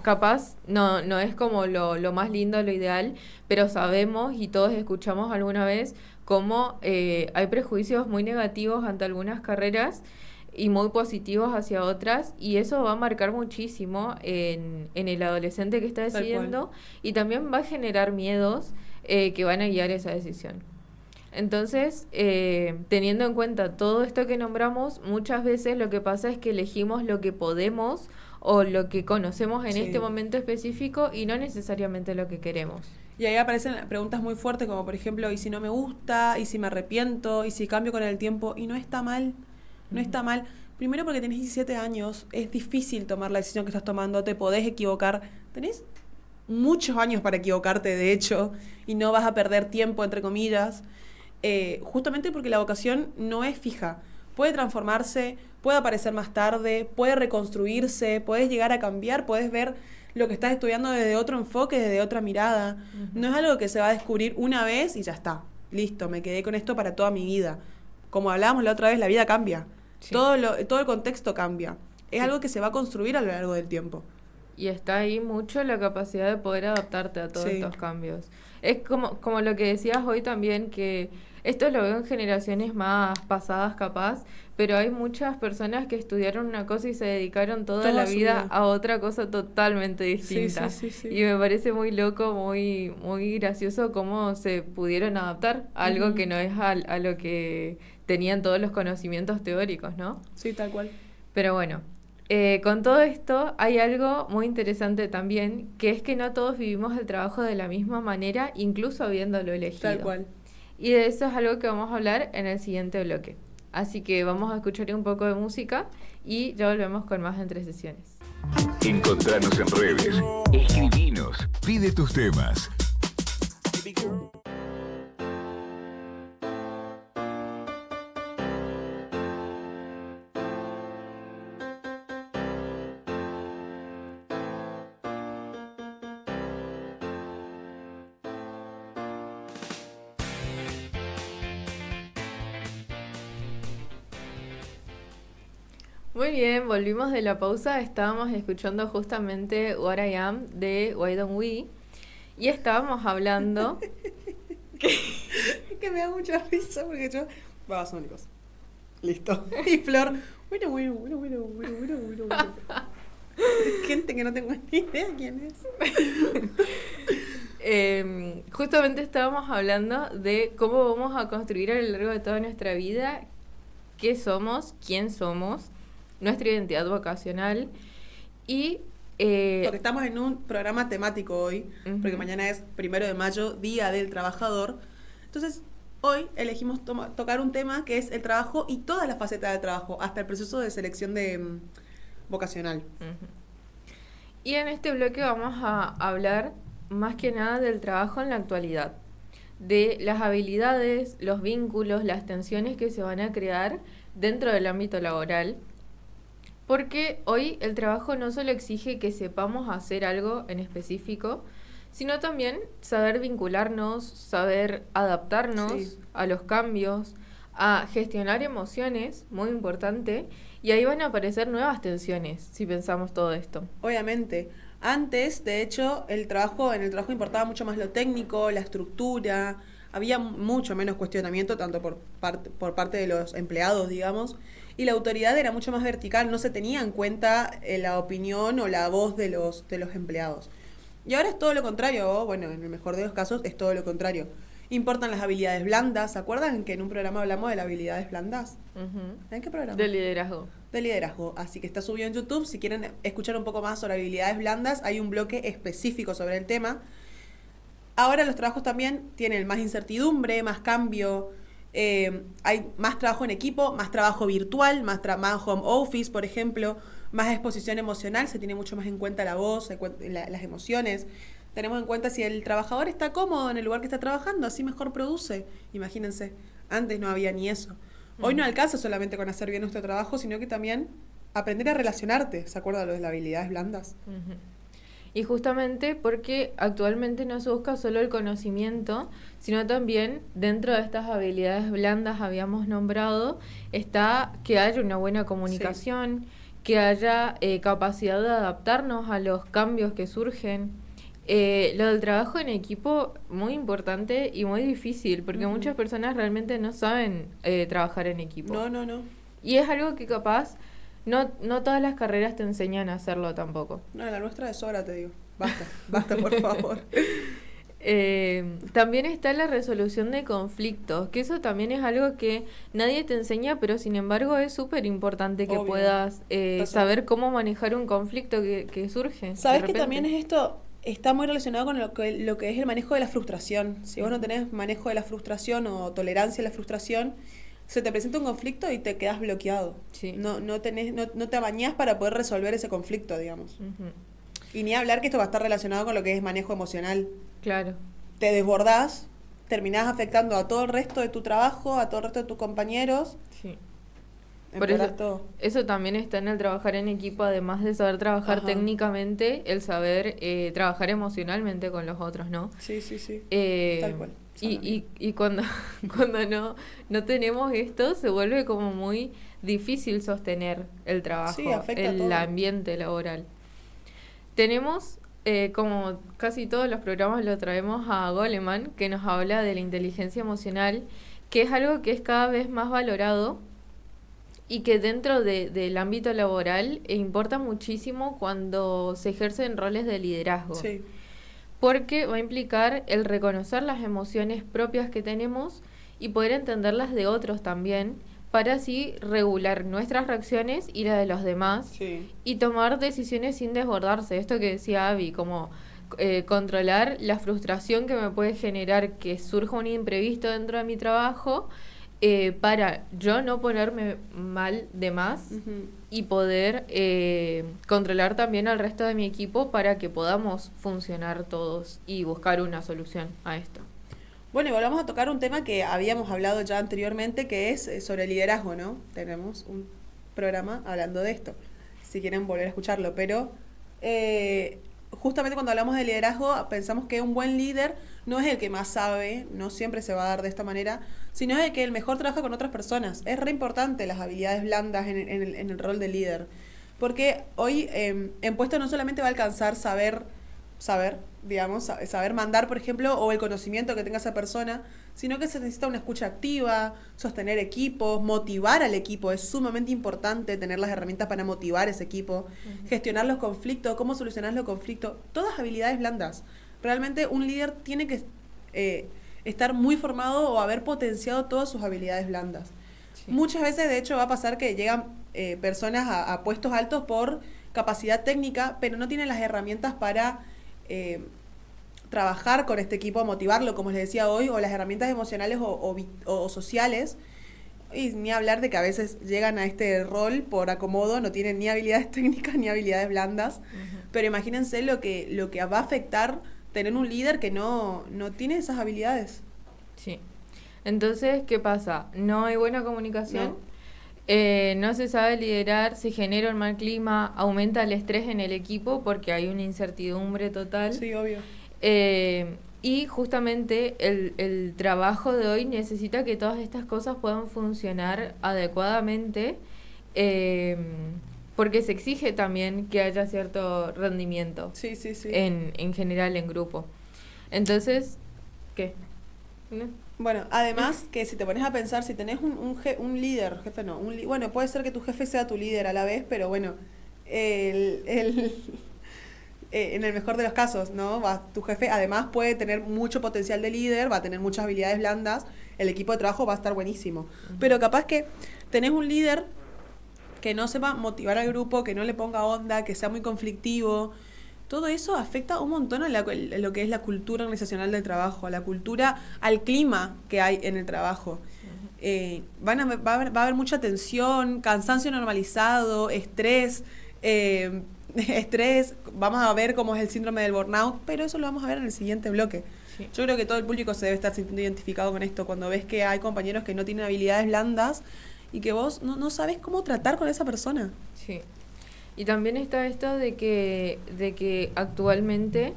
Capaz no es como lo más lindo, lo ideal, pero sabemos y todos escuchamos alguna vez cómo hay prejuicios muy negativos ante algunas carreras y muy positivos hacia otras, y eso va a marcar muchísimo en el adolescente que está Tal cual. decidiendo, y también va a generar miedos que van a guiar esa decisión. Entonces, teniendo en cuenta todo esto que nombramos, muchas veces lo que pasa es que elegimos lo que podemos o lo que conocemos en Sí. este momento específico y no necesariamente lo que queremos. Y ahí aparecen preguntas muy fuertes como por ejemplo, ¿y si no me gusta? ¿Y si me arrepiento? ¿Y si cambio con el tiempo? Y no está mal, no está mal. Primero porque tenés 17 años, es difícil tomar la decisión que estás tomando, te podés equivocar. Tenés muchos años para equivocarte, de hecho, y no vas a perder tiempo, entre comillas. Justamente porque la vocación no es fija. Puede transformarse, puede aparecer más tarde, puede reconstruirse, puedes llegar a cambiar, puedes ver lo que estás estudiando desde otro enfoque, desde otra mirada. No es algo que se va a descubrir una vez y ya está. Listo, me quedé con esto para toda mi vida. Como hablábamos la otra vez, la vida cambia. Sí. Todo el contexto cambia. Es Sí. algo que se va a construir a lo largo del tiempo. Y está ahí mucho la capacidad de poder adaptarte a todos Sí. estos cambios. Es como lo que decías hoy también, que esto lo veo en generaciones más pasadas capaz, pero hay muchas personas que estudiaron una cosa y se dedicaron toda Toda la su vida vida. a otra cosa totalmente Sí, distinta. sí, sí, sí. Y me parece muy loco, muy, muy gracioso cómo se pudieron adaptar a algo Ujú. que no es a lo que tenían todos los conocimientos teóricos, ¿no? Sí, tal cual. Pero bueno, con todo esto hay algo muy interesante también, que es que no todos vivimos el trabajo de la misma manera, incluso habiéndolo elegido. Tal cual. Y de eso es algo que vamos a hablar en el siguiente bloque. Así que vamos a escuchar un poco de música y ya volvemos con más Entre Sesiones. Encontranos en redes, escribinos, pide tus temas. Muy bien, volvimos de la pausa. Estábamos escuchando justamente What I Am de Why Don't We y estábamos hablando Es que me da mucha risa porque yo... Babasónicos. Listo. Y Flor... Bueno. Gente que no tengo ni idea quién es. Justamente estábamos hablando de cómo vamos a construir a lo largo de toda nuestra vida qué somos, quién somos, nuestra identidad vocacional y... Porque estamos en un programa temático hoy, porque mañana es 1 de mayo, Día del Trabajador. Entonces, hoy elegimos tocar un tema que es el trabajo y todas las facetas del trabajo, hasta el proceso de selección de vocacional. Y en este bloque vamos a hablar más que nada del trabajo en la actualidad, de las habilidades, los vínculos, las tensiones que se van a crear dentro del ámbito laboral. Porque hoy el trabajo no solo exige que sepamos hacer algo en específico, sino también saber vincularnos, saber adaptarnos a los cambios, a gestionar emociones, muy importante, y ahí van a aparecer nuevas tensiones, si pensamos todo esto. Obviamente. Antes, de hecho, en el trabajo importaba mucho más lo técnico, la estructura, había mucho menos cuestionamiento, tanto por parte de los empleados, digamos, y la autoridad era mucho más vertical, no se tenía en cuenta la opinión o la voz de los empleados. Y ahora es todo lo contrario, o bueno, en el mejor de los casos es todo lo contrario. Importan las habilidades blandas, ¿se acuerdan que en un programa hablamos de las habilidades blandas? ¿En qué programa? De liderazgo. De liderazgo, así que está subido en YouTube. Si quieren escuchar un poco más sobre habilidades blandas, hay un bloque específico sobre el tema. Ahora los trabajos también tienen más incertidumbre, más cambio, hay más trabajo en equipo, más trabajo virtual, más home office, por ejemplo, más exposición emocional, se tiene mucho más en cuenta la voz, las emociones. Tenemos en cuenta si el trabajador está cómodo en el lugar que está trabajando, así mejor produce. Imagínense, antes no había ni eso. Hoy no alcanza solamente con hacer bien nuestro trabajo, sino que también aprender a relacionarte. ¿Se acuerdan de las habilidades blandas? Y justamente porque actualmente no se busca solo el conocimiento, sino también dentro de estas habilidades blandas habíamos nombrado, está que haya una buena comunicación, que haya capacidad de adaptarnos a los cambios que surgen. Lo del trabajo en equipo, muy importante y muy difícil, porque muchas personas realmente no saben trabajar en equipo. No. Y es algo que capaz no todas las carreras te enseñan a hacerlo tampoco. No, la nuestra de sobra, te digo. Basta, por favor. También está la resolución de conflictos, que eso también es algo que nadie te enseña, pero sin embargo es súper importante que puedas saber cómo manejar un conflicto que surge. ¿Sabes que también es esto? Está muy relacionado con lo que es el manejo de la frustración. Si vos no tenés manejo de la frustración o tolerancia a la frustración, se te presenta un conflicto y te quedás bloqueado. Sí. No te bañás para poder resolver ese conflicto, digamos. Y ni hablar que esto va a estar relacionado con lo que es manejo emocional. Claro. Te desbordás, terminás afectando a todo el resto de tu trabajo, a todo el resto de tus compañeros. Sí. Por eso, todo. eso también está en el trabajar en equipo, además de saber trabajar técnicamente, el saber trabajar emocionalmente con los otros, ¿no? Sí. Tal cual. Y cuando no tenemos esto, se vuelve como muy difícil sostener el trabajo, el ambiente laboral. Tenemos, como casi todos los programas lo traemos a Goleman, que nos habla de la inteligencia emocional, que es algo que es cada vez más valorado y que dentro del ámbito laboral importa muchísimo cuando se ejercen roles de liderazgo. Sí. Porque va a implicar el reconocer las emociones propias que tenemos y poder entenderlas de otros también, para así regular nuestras reacciones y la de los demás, y tomar decisiones sin desbordarse. Esto que decía Abby, como controlar la frustración que me puede generar que surja un imprevisto dentro de mi trabajo, para yo no ponerme mal de más Ujú. y poder controlar también al resto de mi equipo para que podamos funcionar todos y buscar una solución a esto. Bueno, y volvamos a tocar un tema que habíamos hablado ya anteriormente, que es sobre el liderazgo, ¿no? Tenemos un programa hablando de esto, si quieren volver a escucharlo, pero justamente cuando hablamos de liderazgo pensamos que un buen líder no es el que más sabe, no siempre se va a dar de esta manera, sino es el que el mejor trabaja con otras personas. Es re importante las habilidades blandas en el rol de líder, porque hoy en puesto no solamente va a alcanzar saber, digamos, saber mandar, por ejemplo, o el conocimiento que tenga esa persona, sino que se necesita una escucha activa, sostener equipos, motivar al equipo. Es sumamente importante tener las herramientas para motivar ese equipo, gestionar los conflictos, cómo solucionar los conflictos, todas habilidades blandas. Realmente un líder tiene que estar muy formado o haber potenciado todas sus habilidades blandas. Sí. Muchas veces, de hecho, va a pasar que llegan personas a puestos altos por capacidad técnica, pero no tienen las herramientas para trabajar con este equipo, motivarlo, como les decía hoy, o las herramientas emocionales o sociales. Y ni hablar de que a veces llegan a este rol por acomodo, no tienen ni habilidades técnicas ni habilidades blandas. Pero imagínense lo que va a afectar tener un líder que no tiene esas habilidades. Sí. Entonces, ¿qué pasa? No hay buena comunicación. No se sabe liderar, se genera un mal clima, aumenta el estrés en el equipo porque hay una incertidumbre total. Sí, obvio. Y justamente el trabajo de hoy necesita que todas estas cosas puedan funcionar adecuadamente, porque se exige también que haya cierto rendimiento Sí. en general en grupo. Entonces, ¿qué? ¿No? Bueno, además que si te pones a pensar, si tenés un líder, jefe no, bueno, puede ser que tu jefe sea tu líder a la vez, pero bueno, en el mejor de los casos, ¿no? Tu jefe además puede tener mucho potencial de líder, va a tener muchas habilidades blandas, el equipo de trabajo va a estar buenísimo. Pero capaz que tenés un líder que no sepa motivar al grupo, que no le ponga onda, que sea muy conflictivo. Todo eso afecta un montón a lo que es la cultura organizacional del trabajo, a la cultura, al clima que hay en el trabajo. Va a haber mucha tensión, cansancio normalizado, estrés, vamos a ver cómo es el síndrome del burnout, pero eso lo vamos a ver en el siguiente bloque. Sí. Yo creo que todo el público se debe estar sintiendo identificado con esto, cuando ves que hay compañeros que no tienen habilidades blandas y que vos no sabes cómo tratar con esa persona. Sí. Y también está esto de que actualmente,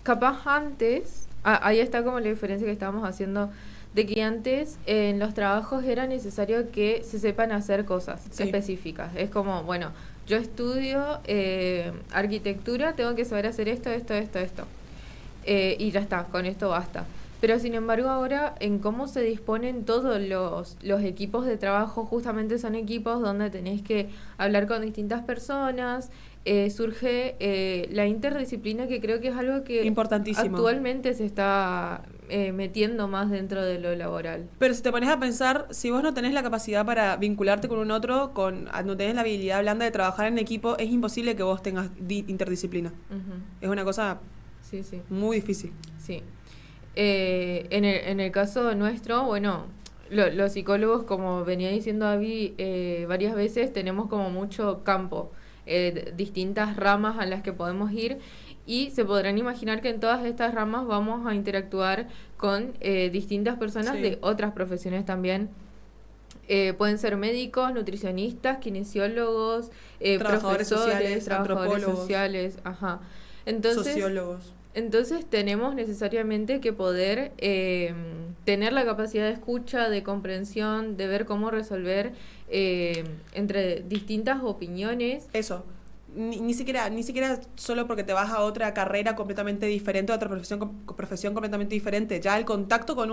capaz antes, ahí está como la diferencia que estábamos haciendo, de que antes en los trabajos era necesario que se sepan hacer cosas específicas. Es como, bueno, yo estudio arquitectura, tengo que saber hacer esto. Y ya está, con esto basta. Pero sin embargo ahora en cómo se disponen todos los equipos de trabajo, justamente son equipos donde tenés que hablar con distintas personas, surge la interdisciplina, que creo que es algo que Importantísimo. Actualmente se está metiendo más dentro de lo laboral. Pero si te pones a pensar, si vos no tenés la capacidad para vincularte con un otro, no tenés la habilidad blanda de trabajar en equipo, es imposible que vos tengas interdisciplina. Es una cosa Sí. muy difícil. Sí. En el caso nuestro, bueno, los psicólogos, como venía diciendo Abby varias veces, tenemos como mucho campo, distintas ramas a las que podemos ir, y se podrán imaginar que en todas estas ramas vamos a interactuar con distintas personas de otras profesiones también. Pueden ser médicos, nutricionistas, kinesiólogos, Trabajadores profesores, sociales, trabajadores antropólogos, sociales, Entonces, sociólogos. Entonces tenemos necesariamente que poder tener la capacidad de escucha, de comprensión, de ver cómo resolver entre distintas opiniones. Eso. Ni siquiera solo porque te vas a otra carrera completamente diferente, a otra profesión completamente diferente. Ya el contacto con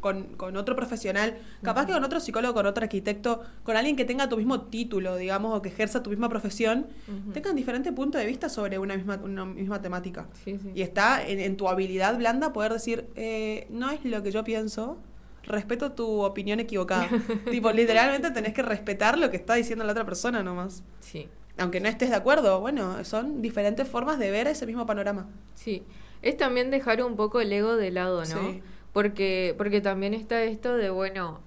con otro profesional, capaz que con otro psicólogo, con otro arquitecto, con alguien que tenga tu mismo título, digamos, o que ejerza tu misma profesión, tengan diferentes puntos de vista sobre una misma temática. Sí. Y está en tu habilidad blanda poder decir, no es lo que yo pienso, respeto tu opinión equivocada. Tipo, literalmente tenés que respetar lo que está diciendo la otra persona nomás. Sí. Aunque no estés de acuerdo, bueno, son diferentes formas de ver ese mismo panorama. Sí. Es también dejar un poco el ego de lado, ¿no? Sí. porque también está esto de, bueno,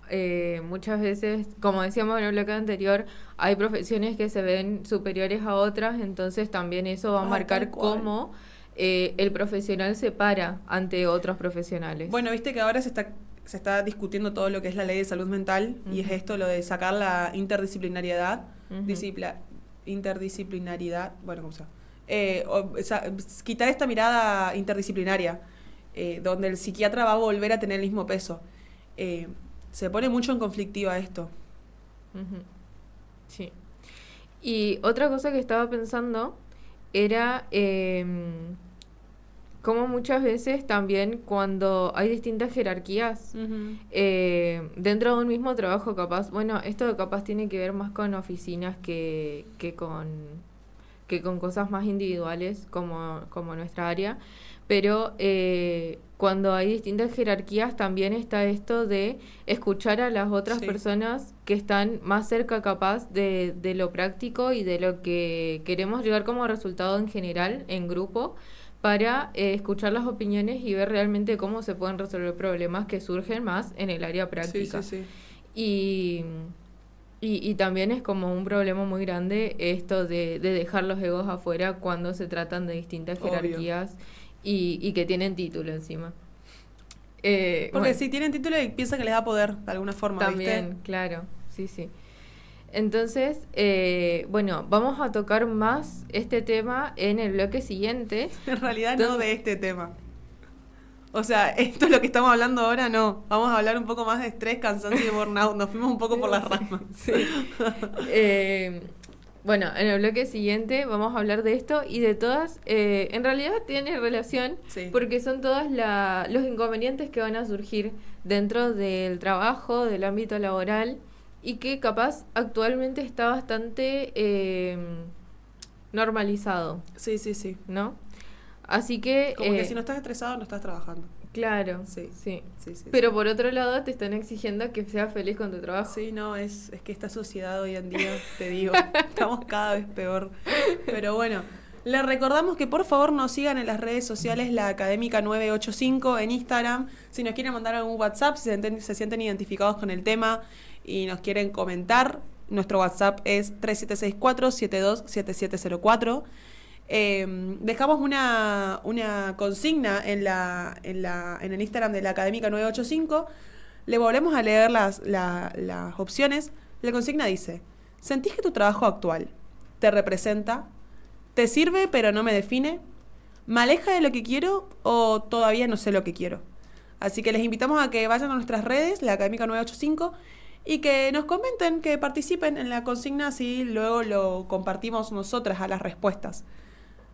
muchas veces, como decíamos en el bloque anterior, hay profesiones que se ven superiores a otras, entonces también eso va a marcar tal cual. cómo el profesional se para ante otros profesionales. Bueno, viste que ahora se está discutiendo todo lo que es la ley de salud mental, y es esto lo de sacar la interdisciplinariedad, interdisciplinariedad, bueno, ¿cómo se llama? Quitar esta mirada interdisciplinaria, donde el psiquiatra va a volver a tener el mismo peso. Se pone mucho en conflictiva esto. Sí. Y otra cosa que estaba pensando era cómo muchas veces también cuando hay distintas jerarquías dentro de un mismo trabajo, capaz, bueno, esto capaz tiene que ver más con oficinas que con cosas más individuales como nuestra área, pero cuando hay distintas jerarquías también está esto de escuchar a las otras personas que están más cerca capaz de lo práctico y de lo que queremos llegar como resultado en general, en grupo, para escuchar las opiniones y ver realmente cómo se pueden resolver problemas que surgen más en el área práctica. Y también es como un problema muy grande esto de dejar los egos afuera cuando se tratan de distintas jerarquías y que tienen título encima. Porque si tienen título y piensan que les da poder de alguna forma, también, ¿viste? Claro, sí. Entonces, bueno, vamos a tocar más este tema en el bloque siguiente. En realidad no de este tema. O sea, esto es lo que estamos hablando ahora, no. Vamos a hablar un poco más de estrés, cansancio y burnout. Nos fuimos un poco por las ramas. Sí. Bueno, en el bloque siguiente vamos a hablar de esto y de todas, en realidad tiene relación, porque son todos los inconvenientes que van a surgir dentro del trabajo, del ámbito laboral, y que capaz actualmente está bastante normalizado. Sí. ¿No? Así que... Como que si no estás estresado, no estás trabajando. Claro, sí. Pero por otro lado te están exigiendo que seas feliz con tu trabajo. Sí, no, es que esta sociedad hoy en día, te digo, estamos cada vez peor. Pero bueno, les recordamos que por favor nos sigan en las redes sociales, la Académica 985 en Instagram. Si nos quieren mandar algún WhatsApp, si se sienten identificados con el tema y nos quieren comentar, nuestro WhatsApp es 3764-727704. Dejamos una consigna en el Instagram de la Académica 985. Le volvemos a leer las opciones. La consigna dice: ¿sentís que tu trabajo actual te representa? ¿Te sirve pero no me define? ¿Me aleja de lo que quiero o todavía no sé lo que quiero? Así que les invitamos a que vayan a nuestras redes, la Académica 985, y que nos comenten, que participen en la consigna, así luego lo compartimos nosotras a las respuestas.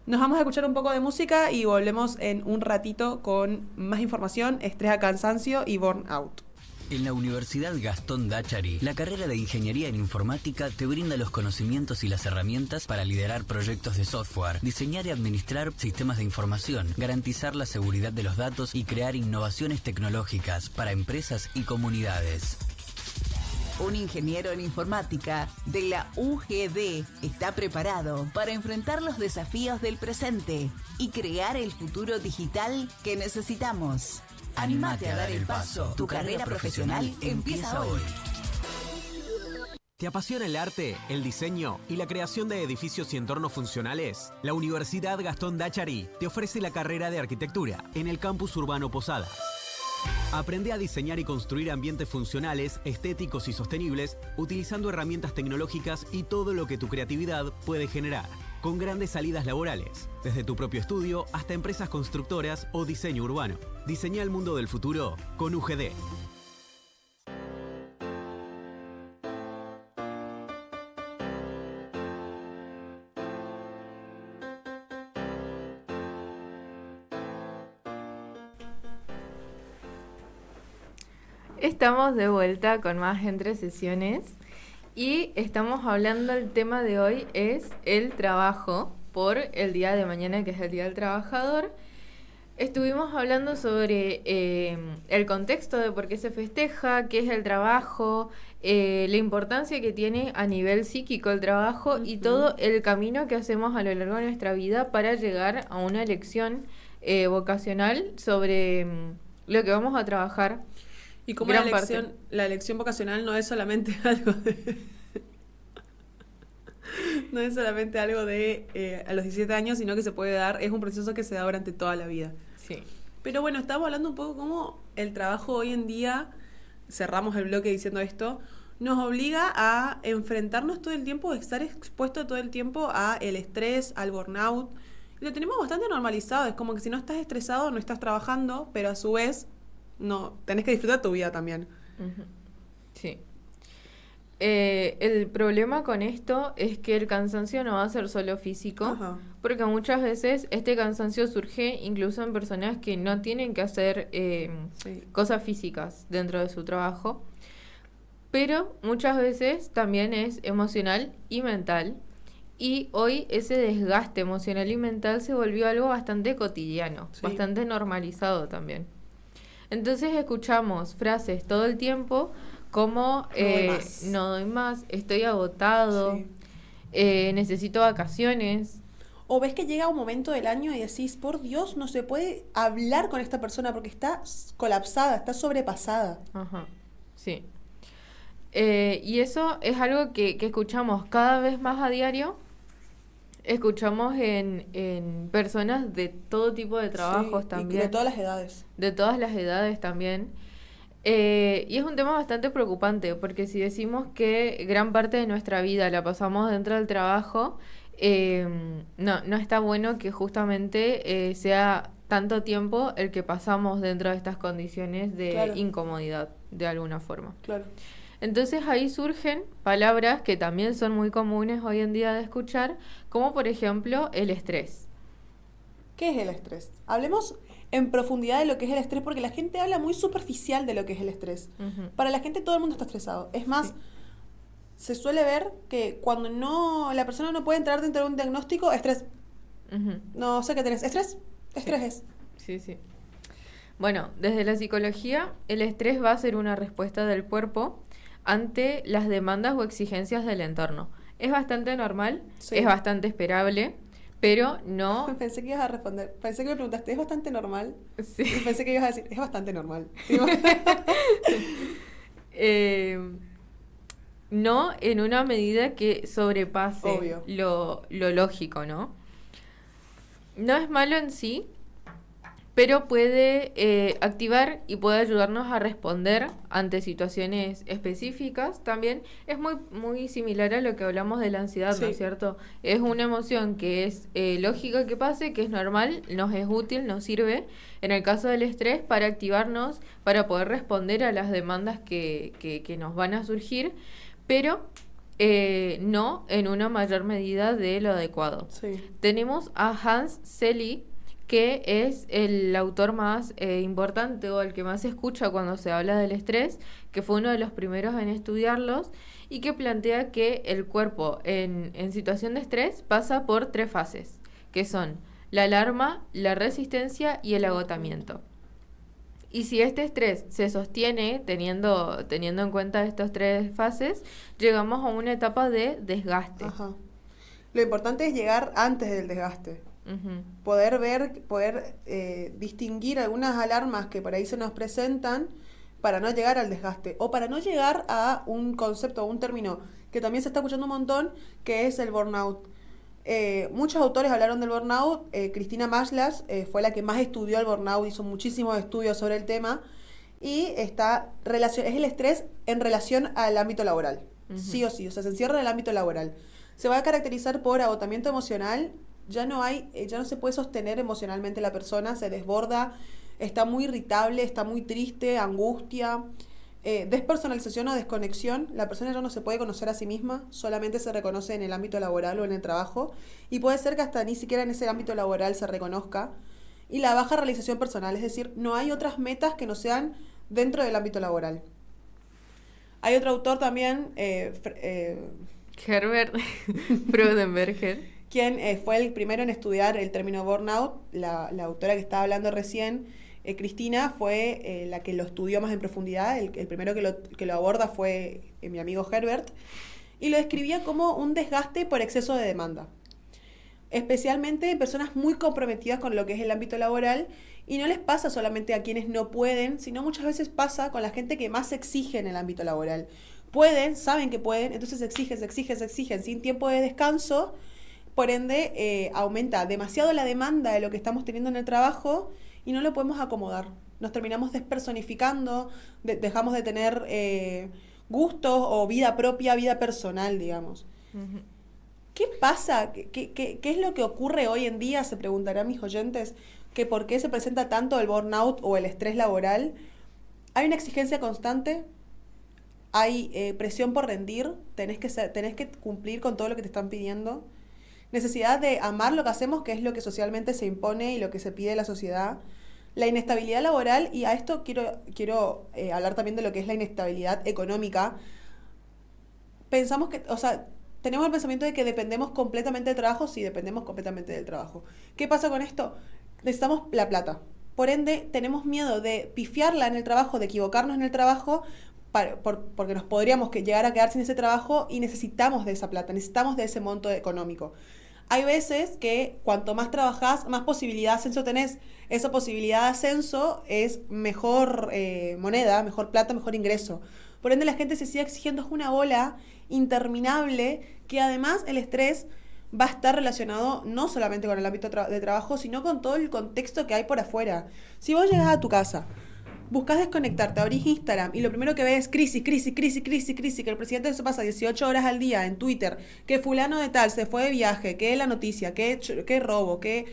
Nos vamos a escuchar un poco de música y volvemos en un ratito con más información, estrés, cansancio y burnout. En la Universidad Gastón Dachari, la carrera de Ingeniería en Informática te brinda los conocimientos y las herramientas para liderar proyectos de software, diseñar y administrar sistemas de información, garantizar la seguridad de los datos y crear innovaciones tecnológicas para empresas y comunidades. Un ingeniero en informática de la UGD está preparado para enfrentar los desafíos del presente y crear el futuro digital que necesitamos. Anímate a dar el paso. Tu carrera profesional empieza hoy. ¿Te apasiona el arte, el diseño y la creación de edificios y entornos funcionales? La Universidad Gastón Dachari te ofrece la carrera de arquitectura en el campus urbano Posadas. Aprende a diseñar y construir ambientes funcionales, estéticos y sostenibles, utilizando herramientas tecnológicas y todo lo que tu creatividad puede generar, con grandes salidas laborales, desde tu propio estudio hasta empresas constructoras o diseño urbano. Diseña el mundo del futuro con UGD. Estamos de vuelta con más Entre Sesiones y estamos hablando, el tema de hoy es el trabajo por el día de mañana, que es el Día del Trabajador. Estuvimos hablando sobre el contexto de por qué se festeja, qué es el trabajo, la importancia que tiene a nivel psíquico el trabajo y todo el camino que hacemos a lo largo de nuestra vida para llegar a una elección vocacional sobre lo que vamos a trabajar. Y como la elección vocacional no es solamente algo de... no es solamente algo de a los 17 años, sino que se puede dar, es un proceso que se da durante toda la vida. Sí. Pero bueno, estamos hablando un poco cómo el trabajo hoy en día, cerramos el bloque diciendo esto, nos obliga a enfrentarnos todo el tiempo, a estar expuesto todo el tiempo a el estrés, al burnout. Y lo tenemos bastante normalizado, es como que si no estás estresado no estás trabajando, pero a su vez no tenés que disfrutar tu vida también. Uh-huh. Sí. El problema con esto es que el cansancio no va a ser solo físico, Ajá. porque muchas veces este cansancio surge incluso en personas que no tienen que hacer Sí. cosas físicas dentro de su trabajo, pero muchas veces también es emocional y mental, y hoy ese desgaste emocional y mental se volvió algo bastante cotidiano, Sí. bastante normalizado también. Entonces escuchamos frases todo el tiempo como no doy más, estoy agotado, Sí. necesito vacaciones. O ves que llega un momento del año y decís, por Dios, no se puede hablar con esta persona porque está colapsada, está sobrepasada. Ajá, sí. Y eso es algo que escuchamos cada vez más a diario. Escuchamos en personas de todo tipo de trabajos Sí, también. y de todas las edades. De todas las edades también. Y es un tema bastante preocupante, porque si decimos que gran parte de nuestra vida la pasamos dentro del trabajo, no está bueno que justamente sea tanto tiempo el que pasamos dentro de estas condiciones de Claro. incomodidad, de alguna forma. Claro. Entonces ahí surgen palabras que también son muy comunes hoy en día de escuchar, como por ejemplo el estrés. ¿Qué es el estrés? Hablemos en profundidad de lo que es el estrés, porque la gente habla muy superficial de lo que es el estrés. Ujú. Para la gente todo el mundo está estresado. Es más, Sí. se suele ver que cuando la persona no puede entrar dentro de un diagnóstico, estrés. Ujú. No sé qué tenés. ¿Estrés? Estrés es. Sí, sí. Bueno, desde la psicología, el estrés va a ser una respuesta del cuerpo ante las demandas o exigencias del entorno. Es bastante normal, Sí. es bastante esperable, pero no... Pensé que ibas a responder. Pensé que me preguntaste, ¿es bastante normal? Sí. Y pensé que ibas a decir, es bastante normal. No en una medida que sobrepase Obvio. lo lógico, ¿no? No es malo en sí, pero puede activar y puede ayudarnos a responder ante situaciones específicas. También es muy similar a lo que hablamos de la ansiedad, ¿no Sí. es cierto? Es una emoción que es lógica que pase, que es normal, nos es útil, nos sirve. En el caso del estrés, para activarnos, para poder responder a las demandas que nos van a surgir, pero no en una mayor medida de lo adecuado. Sí. Tenemos a Hans Selye, que es el autor más importante o el que más se escucha cuando se habla del estrés, que fue uno de los primeros en estudiarlos y que plantea que el cuerpo en situación de estrés pasa por 3 fases, que son la alarma, la resistencia y el agotamiento. Y si este estrés se sostiene teniendo en cuenta estas 3 fases, llegamos a una etapa de desgaste. Ajá. Lo importante es llegar antes del desgaste. Ujú. Poder distinguir algunas alarmas que por ahí se nos presentan para no llegar al desgaste o para no llegar a un concepto o un término que también se está escuchando un montón, que es el burnout. Muchos autores hablaron del burnout. Cristina Maslas fue la que más estudió el burnout, hizo muchísimos estudios sobre el tema y es el estrés en relación al ámbito laboral. Ujú. Sí o sí, o sea, se encierra en el ámbito laboral. Se va a caracterizar por agotamiento emocional. Ya no se puede sostener emocionalmente la persona, se desborda, está muy irritable, está muy triste, angustia, despersonalización o desconexión. La persona ya no se puede conocer a sí misma, solamente se reconoce en el ámbito laboral o en el trabajo, y puede ser que hasta ni siquiera en ese ámbito laboral se reconozca. Y la baja realización personal, es decir, no hay otras metas que no sean dentro del ámbito laboral. Hay otro autor también, Herbert Freudenberger. quien fue el primero en estudiar el término burnout. La autora que estaba hablando recién, Cristina, fue la que lo estudió más en profundidad. El primero que lo aborda fue mi amigo Herbert, y lo describía como un desgaste por exceso de demanda. especialmente personas muy comprometidas con lo que es el ámbito laboral, y no les pasa solamente a quienes no pueden, sino muchas veces pasa con la gente que más exige en el ámbito laboral. Pueden, saben que pueden, entonces exigen sin tiempo de descanso, por ende aumenta demasiado la demanda de lo que estamos teniendo en el trabajo y no lo podemos acomodar. Nos terminamos despersonificando, dejamos de tener gustos o vida propia, vida personal, digamos. Ujú. ¿Qué pasa? ¿Qué es lo que ocurre hoy en día? Se preguntarán mis oyentes, que por qué se presenta tanto el burnout o el estrés laboral. Hay una exigencia constante, hay presión por rendir, tenés que cumplir con todo lo que te están pidiendo, necesidad de amar lo que hacemos, que es lo que socialmente se impone y lo que se pide de la sociedad, la inestabilidad laboral, y a esto quiero hablar también de lo que es la inestabilidad económica. Pensamos que, o sea, tenemos el pensamiento de que dependemos completamente del trabajo. Sí, dependemos completamente del trabajo. ¿Qué pasa con esto? Necesitamos la plata. Por ende, tenemos miedo de pifiarla en el trabajo, de equivocarnos en el trabajo, porque nos podríamos llegar a quedar sin ese trabajo, y necesitamos de esa plata, necesitamos de ese monto económico. Hay veces que cuanto más trabajás, más posibilidad de ascenso tenés. Esa posibilidad de ascenso es mejor moneda, mejor plata, mejor ingreso. Por ende, la gente se sigue exigiendo, es una bola interminable, que además el estrés va a estar relacionado no solamente con el ámbito de trabajo, sino con todo el contexto que hay por afuera. Si vos llegás a tu casa, buscas desconectarte, abrís Instagram y lo primero que ves es crisis, que el presidente se pasa 18 horas al día en Twitter, que fulano de tal se fue de viaje, que la noticia, que robo, que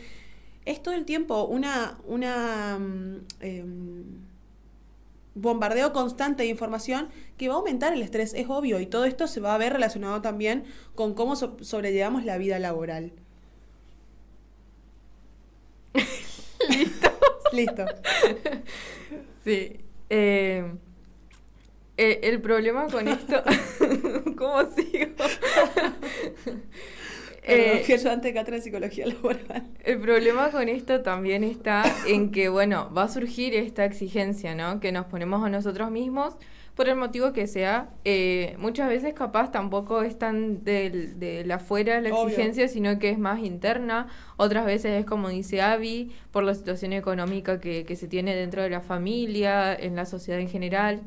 es todo el tiempo una bombardeo constante de información que va a aumentar el estrés, es obvio, y todo esto se va a ver relacionado también con cómo sobrellevamos la vida laboral. Listo. Sí. El problema con esto... ¿Cómo sigo? Fui ayudante de cátedra de psicología laboral. El problema con esto también está en que, bueno, va a surgir esta exigencia, ¿no? Que nos ponemos a nosotros mismos por el motivo que sea. Muchas veces capaz tampoco es tan de la afuera la exigencia, obvio, sino que es más interna. Otras veces es como dice Abby, por la situación económica que se tiene dentro de la familia, en la sociedad en general.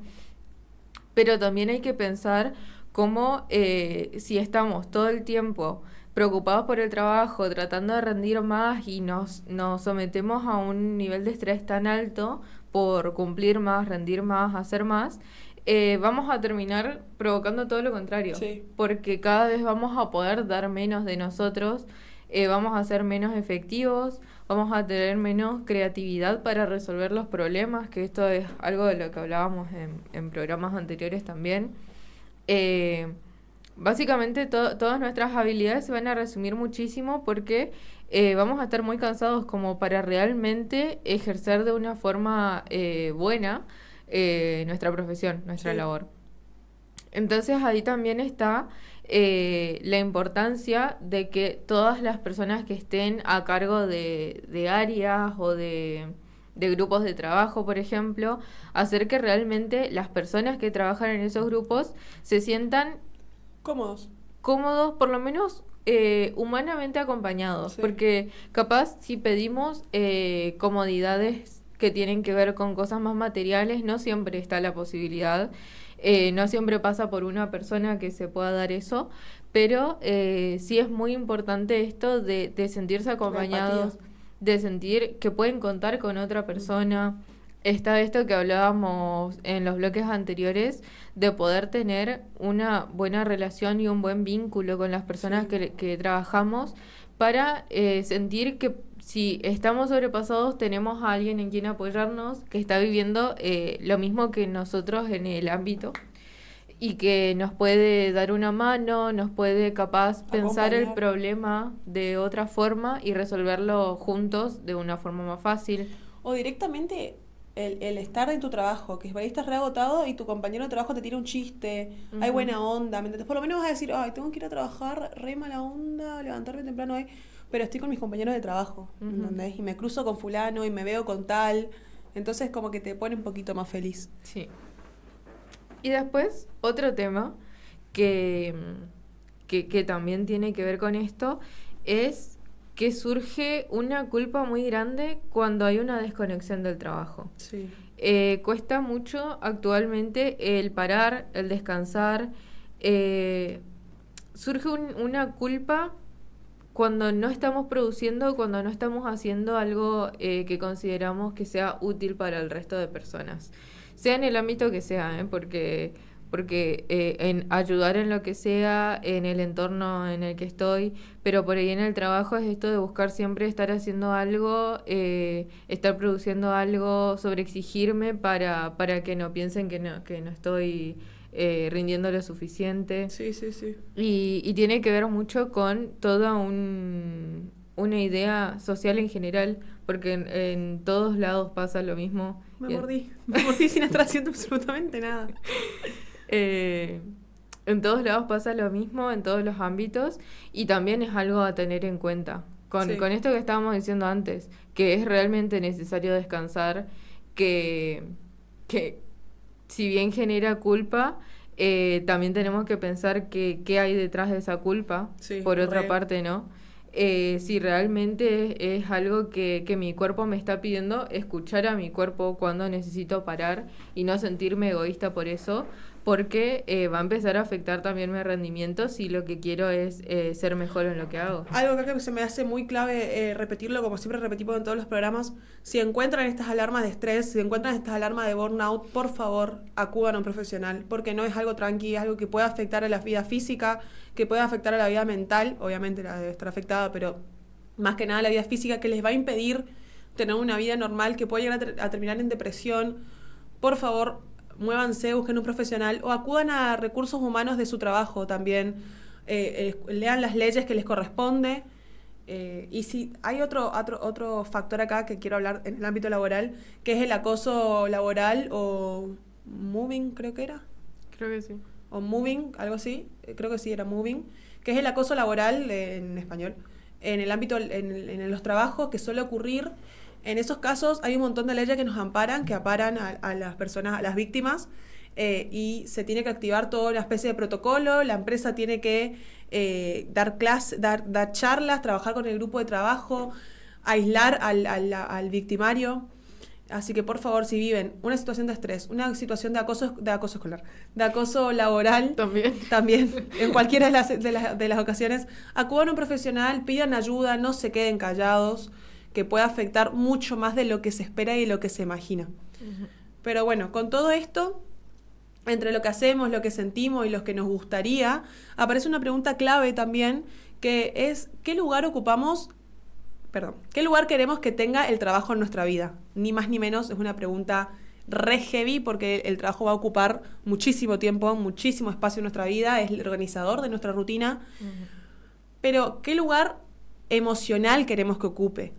Pero también hay que pensar cómo si estamos todo el tiempo preocupados por el trabajo, tratando de rendir más, y nos sometemos a un nivel de estrés tan alto por cumplir más, rendir más, hacer más, vamos a terminar provocando todo lo contrario. Sí. Porque cada vez vamos a poder dar menos de nosotros, vamos a ser menos efectivos, vamos a tener menos creatividad para resolver los problemas, que esto es algo de lo que hablábamos en programas anteriores también. Básicamente todas nuestras habilidades se van a resumir muchísimo porque vamos a estar muy cansados como para realmente ejercer de una forma buena nuestra profesión, nuestra labor. Entonces ahí también está la importancia de que todas las personas que estén a cargo de áreas o de grupos de trabajo, por ejemplo, hacer que realmente las personas que trabajan en esos grupos se sientan cómodos, por lo menos humanamente acompañados, sí. Porque capaz si pedimos comodidades que tienen que ver con cosas más materiales, no siempre está la posibilidad, no siempre pasa por una persona que se pueda dar eso, pero sí es muy importante esto de sentirse acompañados, de sentir que pueden contar con otra persona. Está esto que hablábamos en los bloques anteriores, de poder tener una buena relación y un buen vínculo con las personas que trabajamos, para sentir que si estamos sobrepasados tenemos a alguien en quien apoyarnos, que está viviendo lo mismo que nosotros en el ámbito, y que nos puede dar una mano, nos puede capaz pensar el problema de otra forma y resolverlo juntos de una forma más fácil. O directamente el estar en tu trabajo, que por ahí estás reagotado y tu compañero de trabajo te tira un chiste, hay buena onda, ¿me entendés? Por lo menos vas a decir, ay, tengo que ir a trabajar, re mala onda, levantarme temprano hoy, pero estoy con mis compañeros de trabajo, ¿entendés? Y me cruzo con fulano y me veo con tal, entonces como que te pone un poquito más feliz. Sí. Y después, otro tema que también tiene que ver con esto es que surge una culpa muy grande cuando hay una desconexión del trabajo. Sí. Cuesta mucho actualmente el parar, el descansar. Surge una culpa cuando no estamos produciendo, cuando no estamos haciendo algo que consideramos que sea útil para el resto de personas. Sea en el ámbito que sea, porque en ayudar en lo que sea, en el entorno en el que estoy, pero por ahí en el trabajo es esto de buscar siempre estar haciendo algo, estar produciendo algo, sobreexigirme para que no piensen que no estoy rindiendo lo suficiente. Sí. Y tiene que ver mucho con toda una idea social en general, porque en todos lados pasa lo mismo. Me mordí sin estar haciendo absolutamente nada. En todos lados pasa lo mismo, en todos los ámbitos, y también es algo a tener en cuenta. Con esto que estábamos diciendo antes, que es realmente necesario descansar, que si bien genera culpa, también tenemos que pensar qué hay detrás de esa culpa, por otra parte, ¿no? Si realmente es algo que mi cuerpo me está pidiendo, escuchar a mi cuerpo cuando necesito parar y no sentirme egoísta por eso, porque va a empezar a afectar también mi rendimiento si lo que quiero es ser mejor en lo que hago. Algo que se me hace muy clave repetirlo, como siempre repetimos en todos los programas: si encuentran estas alarmas de estrés, si encuentran estas alarmas de burnout, por favor, acudan a un profesional, porque no es algo tranqui, es algo que puede afectar a la vida física, que puede afectar a la vida mental, obviamente la debe estar afectada, pero más que nada la vida física, que les va a impedir tener una vida normal, que puede llegar a terminar en depresión. Por favor, muévanse, busquen un profesional o acudan a recursos humanos de su trabajo también. Lean las leyes que les corresponde. Y si hay otro factor acá que quiero hablar en el ámbito laboral, que es el acoso laboral o moving, creo que era. Creo que sí. O moving, algo así. Creo que sí, era moving. Que es el acoso laboral, en español, en el ámbito, en los trabajos, que suele ocurrir. En esos casos hay un montón de leyes que nos amparan, que amparan a las personas, a las víctimas, y se tiene que activar toda una especie de protocolo. La empresa tiene que dar charlas, trabajar con el grupo de trabajo, aislar al victimario. Así que, por favor, si viven una situación de estrés, una situación de acoso escolar, de acoso laboral, también en cualquiera de las ocasiones, acudan a un profesional, pidan ayuda, no se queden callados, que puede afectar mucho más de lo que se espera y lo que se imagina. Uh-huh. Pero bueno, con todo esto, entre lo que hacemos, lo que sentimos y lo que nos gustaría, aparece una pregunta clave también, que es: ¿qué lugar queremos que tenga el trabajo en nuestra vida? Ni más ni menos, es una pregunta re heavy, porque el trabajo va a ocupar muchísimo tiempo, muchísimo espacio en nuestra vida, es el organizador de nuestra rutina. Uh-huh. Pero, ¿qué lugar emocional queremos que ocupe?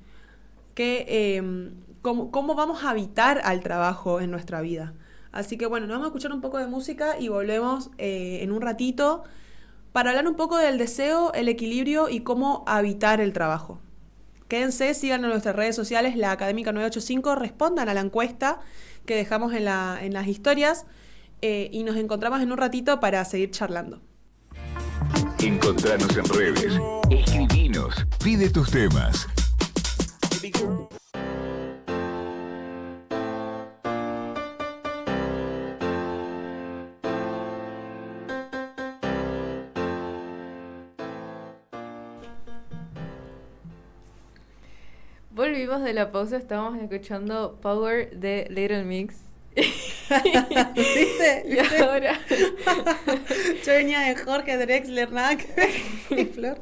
¿Cómo vamos a habitar al trabajo en nuestra vida? Así que bueno, nos vamos a escuchar un poco de música y volvemos en un ratito para hablar un poco del deseo, el equilibrio y cómo habitar el trabajo. Quédense, sigan en nuestras redes sociales, la Académica 985, respondan a la encuesta que dejamos en las historias, y nos encontramos en un ratito para seguir charlando. Encontranos en redes, escribinos, pide tus temas. Volvimos de la pausa, estábamos escuchando Power de Little Mix. ¿Viste? Y ahora yo venía de Jorge Drexler, y Flor,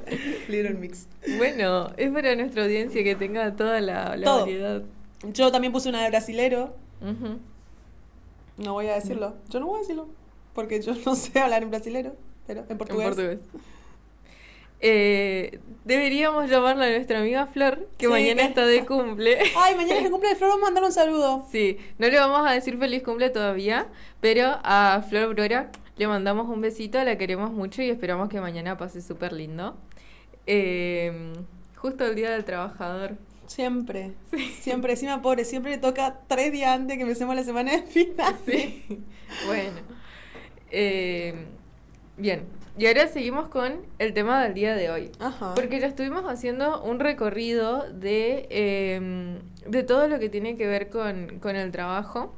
Little Mix. Bueno, es para nuestra audiencia que tenga toda la variedad. Yo también puse una de brasilero. Uh-huh. No voy a decirlo. Yo no voy a decirlo, porque yo no sé hablar en brasilero, pero en portugués. Deberíamos llamarla a nuestra amiga Flor, que sí, mañana está de cumple. Ay, mañana es el cumple de Flor, vamos a mandar un saludo. Sí, no le vamos a decir feliz cumple todavía, pero a Flor Aurora le mandamos un besito, la queremos mucho y esperamos que mañana pase súper lindo. Justo el Día del Trabajador. Siempre, siempre, encima pobre, siempre le toca 3 días antes que empecemos la semana de final. Sí, bueno. Bien, Y ahora seguimos con el tema del día de hoy. Ajá. Porque ya estuvimos haciendo un recorrido de todo lo que tiene que ver con el trabajo.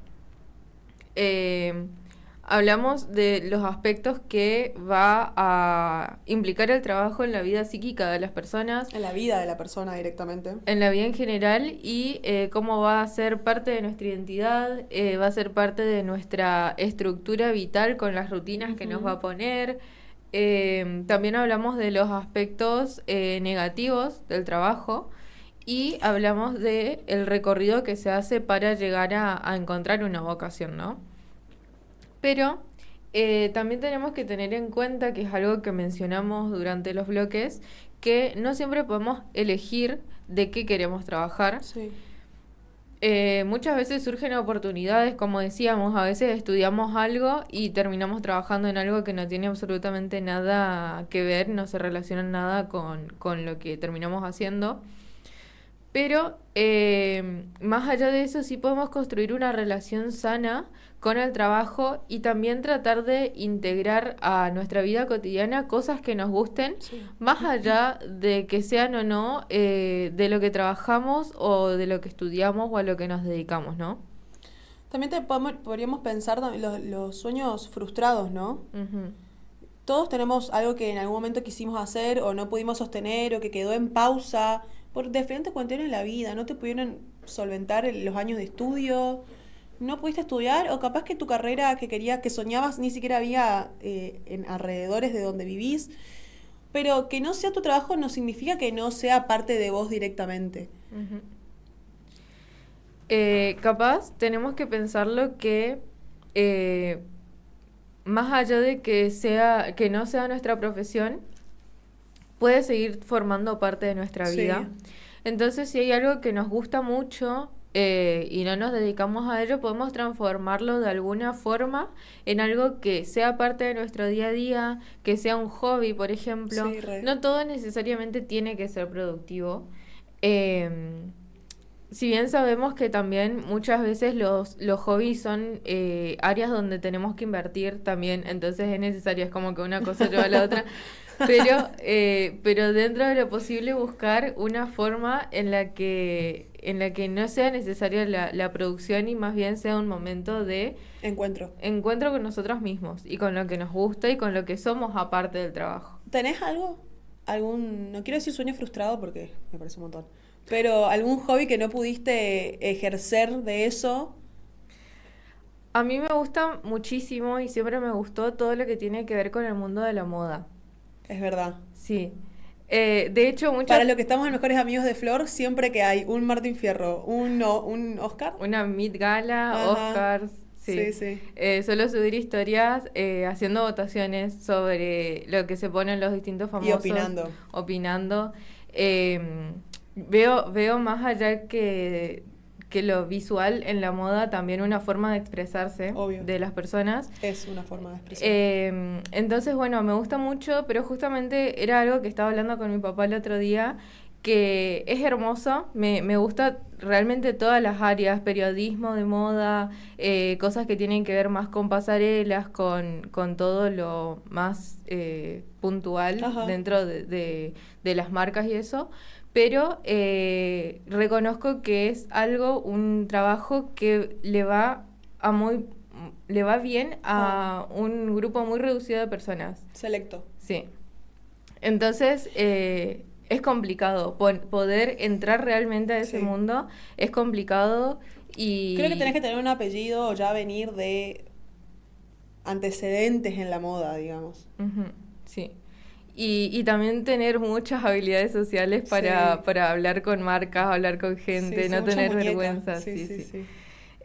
Hablamos de los aspectos que va a implicar el trabajo en la vida psíquica de las personas. En la vida de la persona directamente. En la vida en general y cómo va a ser parte de nuestra identidad, va a ser parte de nuestra estructura vital con las rutinas que nos va a poner. También hablamos de los aspectos negativos del trabajo y hablamos de el recorrido que se hace para llegar a encontrar una vocación, ¿no? Pero también tenemos que tener en cuenta, que es algo que mencionamos durante los bloques, que no siempre podemos elegir de qué queremos trabajar. Sí. Muchas veces surgen oportunidades, como decíamos, a veces estudiamos algo y terminamos trabajando en algo que no tiene absolutamente nada que ver, no se relaciona nada con lo que terminamos haciendo. Pero más allá de eso sí podemos construir una relación sana con el trabajo y también tratar de integrar a nuestra vida cotidiana cosas que nos gusten, más allá de que sean o no de lo que trabajamos o de lo que estudiamos o a lo que nos dedicamos, ¿no? También podríamos pensar los sueños frustrados, ¿no? Uh-huh. Todos tenemos algo que en algún momento quisimos hacer o no pudimos sostener o que quedó en pausa por diferentes cuestiones en la vida. No te pudieron solventar los años de estudio, no pudiste estudiar o capaz que tu carrera que soñabas ni siquiera había en alrededores de donde vivís. Pero que no sea tu trabajo no significa que no sea parte de vos directamente. Uh-huh. Capaz tenemos que pensarlo que más allá de que no sea nuestra profesión, puede seguir formando parte de nuestra vida. Entonces, si hay algo que nos gusta mucho y no nos dedicamos a ello, podemos transformarlo de alguna forma en algo que sea parte de nuestro día a día, que sea un hobby, por ejemplo. Sí, no todo necesariamente tiene que ser productivo. Si bien sabemos que también muchas veces los hobbies son áreas donde tenemos que invertir también, entonces es necesario, es como que una cosa lleva a la otra, pero dentro de lo posible buscar una forma en la que no sea necesaria la producción y más bien sea un momento de encuentro con nosotros mismos y con lo que nos gusta y con lo que somos aparte del trabajo. ¿Tenés algún, no quiero decir sueño frustrado porque me parece un montón, pero algún hobby que no pudiste ejercer de eso? A mí me gusta muchísimo y siempre me gustó todo lo que tiene que ver con el mundo de la moda. Es verdad. Sí. De hecho, para lo que estamos en Mejores Amigos de Flor, siempre que hay un Martín Fierro, un Oscar, una Met Gala, Oscars, sí. Suelo subir historias haciendo votaciones sobre lo que se pone en los distintos famosos. Y opinando. Veo más allá que lo visual en la moda también una forma de expresarse. Obvio. De las personas. Es una forma de expresión. Entonces, bueno, me gusta mucho, pero justamente era algo que estaba hablando con mi papá el otro día, que es hermoso, me gusta realmente todas las áreas, periodismo de moda, cosas que tienen que ver más con pasarelas, con todo lo más puntual. Ajá. Dentro de las marcas y eso. Pero reconozco que es un trabajo que le va bien a un grupo muy reducido de personas. Selecto. Sí. Entonces, es complicado. Poder entrar realmente a ese mundo es complicado y... Creo que tenés que tener un apellido o ya venir de antecedentes en la moda, digamos. Uh-huh. Sí. Y también tener muchas habilidades sociales para hablar con marcas, hablar con gente, no tener vergüenza. Sí.